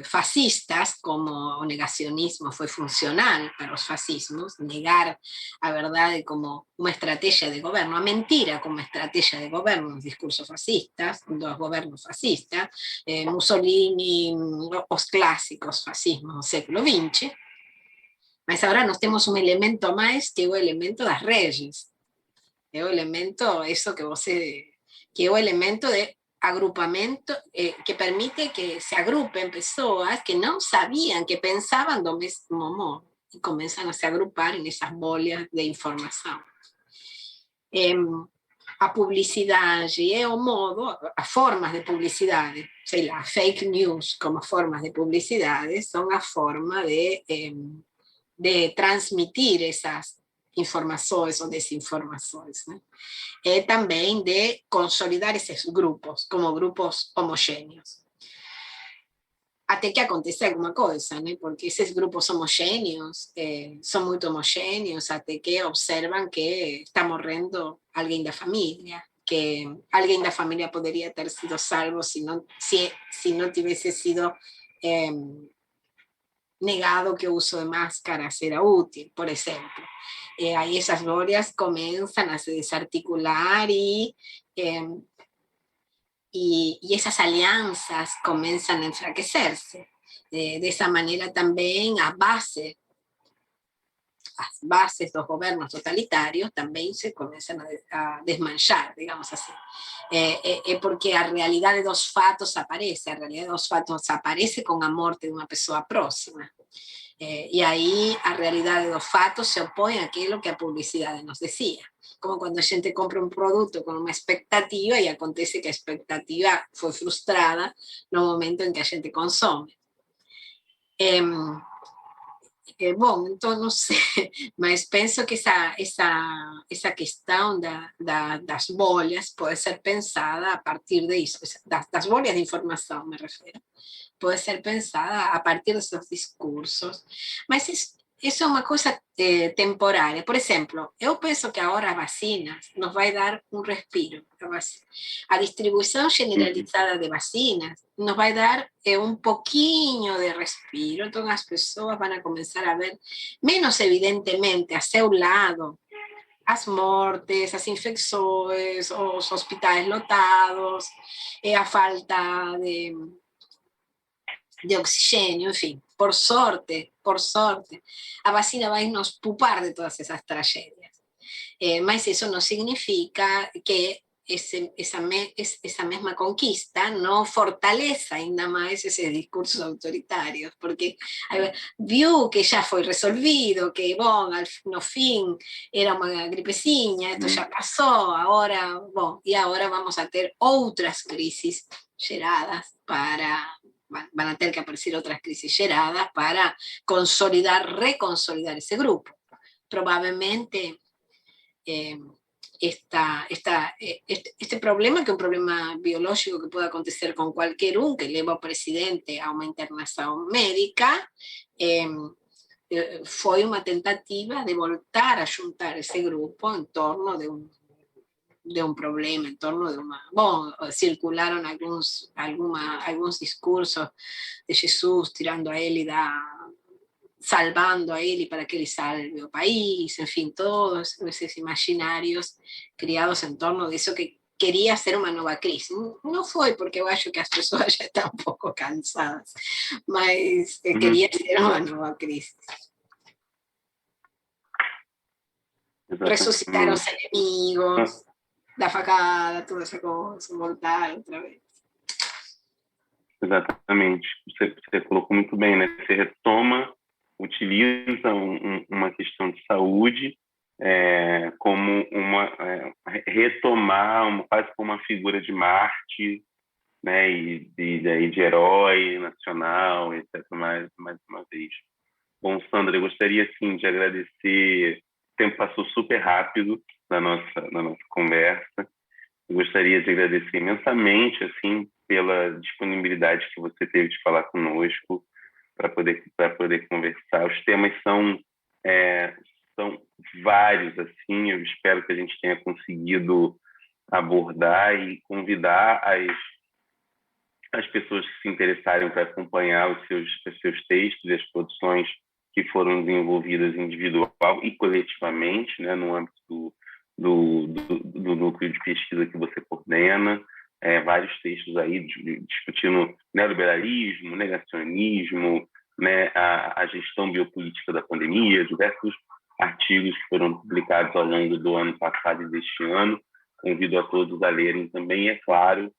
fascistas, como el negacionismo fue funcional para los fascismos, negar a verdad como una estrategia de gobierno, a mentira como estrategia de gobierno, los discursos fascistas, los gobiernos fascistas, Mussolini, los clásicos fascismos do século XX, mas agora nós temos um elemento a mais, que é o elemento das redes, é o elemento, isso que você, que é o elemento de agrupamento, que permite que se agrupen pessoas que não sabiam, que pensavam do mesmo modo, e começam a se agrupar nessas bolhas de informação. A publicidade é o modo, as formas de publicidade, sei lá, fake news como formas de publicidade, são a forma de transmitir essas informações ou desinformações, né? E também de consolidar esses grupos como grupos homogêneos. Até que aconteça alguma coisa, né? Porque esses grupos homogêneos são muito homogêneos até que observam que está morrendo alguém da família, que alguém da família poderia ter sido salvo se não tivesse sido negado que o uso de máscaras era útil, por exemplo. Aí essas bolhas começam a se desarticular e esas alianzas comienzan a enfraquecerse. De esa manera también las bases de los gobiernos totalitarios también se comienzan a desmanchar, digamos así. Porque a realidad de dos fatos aparece, con la muerte de una persona próxima. Y ahí a realidad de dos fatos se opone a aquello que a publicidad nos decía. Como cuando a gente compra un producto con una expectativa y acontece que a expectativa fue frustrada no momento en que a gente consome. Bom, então não sei, mas penso que essa questão das bolhas pode ser pensada a partir disso, das bolhas de informação, me refiro, pode ser pensada a partir desses discursos, mas isso é uma coisa temporária. Por exemplo, eu penso que agora a vacina nos vai dar um respiro. A distribuição generalizada de vacinas nos vai dar um pouquinho de respiro. Então as pessoas vão começar a ver menos evidentemente a seu lado as mortes, as infecções, os hospitais lotados, a falta de oxigênio, enfim, por sorte, a vacina vai nos poupar de todas essas tragédias. Mas isso não significa que essa mesma conquista não fortaleça ainda mais esses discursos autoritários, porque viu que já foi resolvido, que, bom, no fim era uma gripezinha, esto já passou, agora, bom, e agora vamos a ter outras crises geradas van a tener que aparecer otras crisis geradas para reconsolidar ese grupo. Probablemente este problema, que es un problema biológico que puede acontecer con cualquier que lleva al presidente a una internación médica, fue una tentativa de voltar a juntar ese grupo en torno de de um problema, em torno de uma... Bom, circularam alguns discursos de Jesus tirando a ele salvando a él para que él salve el país, en fin, todos esos imaginarios criados en torno de eso que quería ser una nueva crisis. No fue porque yo acho que las personas ya están un poco cansadas, mas quería ser una nueva crisis. Resucitar a los enemigos, la facada, toda esa cosa, voltar otra vez. Exatamente. Você colocou muito bem, né? Você retoma, utiliza uma questão de saúde como retomar quase como uma figura de Marte, né? E de herói nacional, etc. Mais uma vez. Bom, Sandra, eu gostaria sim de agradecer. O tempo passou super rápido na nossa conversa. Eu gostaria de agradecer imensamente assim pela disponibilidade que você teve de falar conosco para poder conversar. Os temas são vários, assim. Eu espero que a gente tenha conseguido abordar e convidar as pessoas que se interessarem para acompanhar os seus textos e as produções que foram desenvolvidas individual e coletivamente, né, no âmbito do núcleo de pesquisa que você coordena. Vários textos aí discutindo neoliberalismo, negacionismo, né, a gestão biopolítica da pandemia, diversos artigos que foram publicados ao longo do ano passado e deste ano. Convido a todos a lerem também, é claro,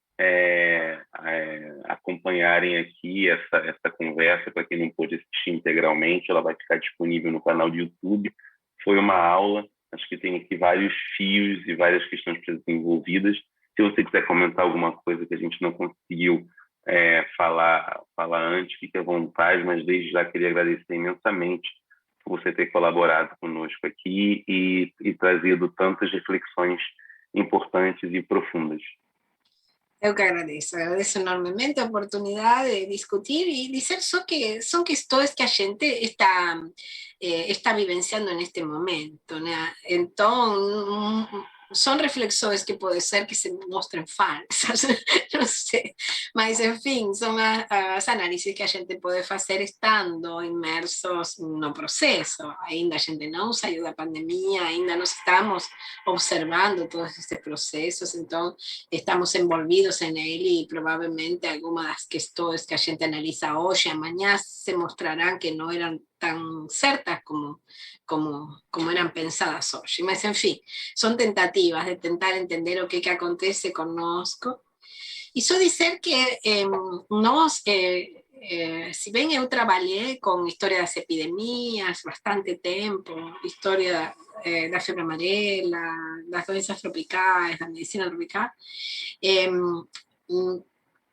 acompanharem aqui essa conversa. Para quem não pôde assistir integralmente, ela vai ficar disponível no canal do YouTube. Foi uma aula, acho que tem aqui vários fios e várias questões desenvolvidas. Se você quiser comentar alguma coisa que a gente não conseguiu falar antes, fique à vontade, mas desde já queria agradecer imensamente por você ter colaborado conosco aqui e trazido tantas reflexões importantes e profundas. Eu que agradeço enormemente a oportunidade de discutir e dizer só que são questões que a gente está vivenciando neste momento, né? Então, são reflexões que pode ser que se mostrem falsas, não sei, mas enfim, são as análises que a gente pode fazer estando imersos no processo. Ainda a gente não saiu da pandemia, ainda nós estamos observando todos esses processos, então estamos envolvidos en él y probablemente algunas de las questões que a gente analiza hoy, amanhã se mostrarán que no eran tan certas como eran pensadas hoy. Mas, en fin, son tentativas de tentar entender o que acontece conosco. E só dizer que nós, si bien eu trabalhei com história das epidemias bastante tempo, história da febre amarela, das doenças tropicais, da medicina tropical,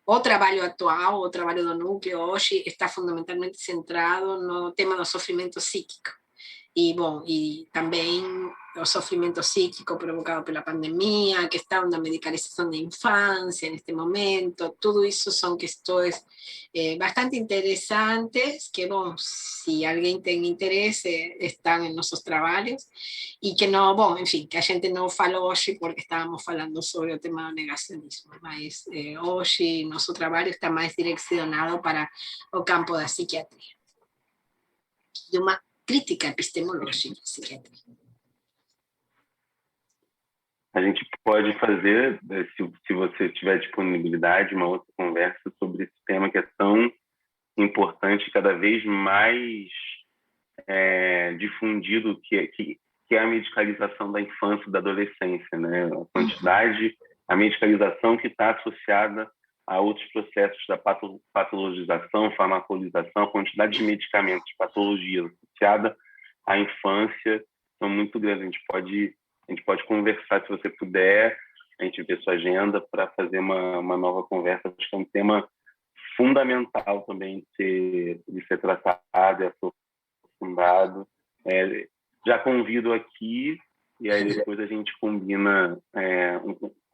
o trabalho atual, o trabalho do núcleo hoje está fundamentalmente centrado no tema do sofrimento psíquico. E, bom, e também o sofrimento psíquico provocado pela pandemia, a questão da medicalização da infância neste momento, tudo isso são questões bastante interessantes, que, bom, se alguém tem interesse, estão em nossos trabalhos, e que não, bom, enfim, que a gente não falou hoje porque estávamos falando sobre o tema do negacionismo, mas hoje nosso trabalho está mais direcionado para o campo da psiquiatria, de uma crítica epistemológica da psiquiatria. A gente pode fazer, se você tiver disponibilidade, uma outra conversa sobre esse tema que é tão importante, cada vez mais difundido, que é a medicalização da infância e da adolescência, né? A medicalização que está associada a outros processos da patologização, farmacolização, a quantidade de medicamentos, patologias associada à infância são muito grandes. A gente pode conversar, se você puder, a gente vê sua agenda para fazer uma nova conversa. Acho que é um tema fundamental também de ser tratado e aprofundado. Já convido aqui e aí depois a gente combina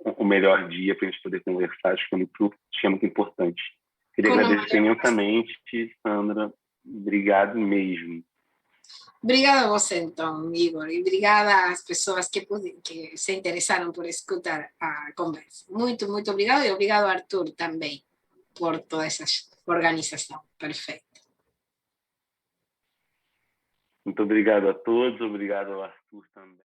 o melhor dia para a gente poder conversar. Acho que é muito importante. Queria agradecer imensamente, Sandra. Obrigado mesmo. Obrigada a você, então, Igor, e obrigada às pessoas que se interessaram por escutar a conversa. Muito, muito obrigado, e obrigado, Arthur, também, por toda essa organização. Perfeito. Muito obrigado a todos, obrigado ao Arthur também.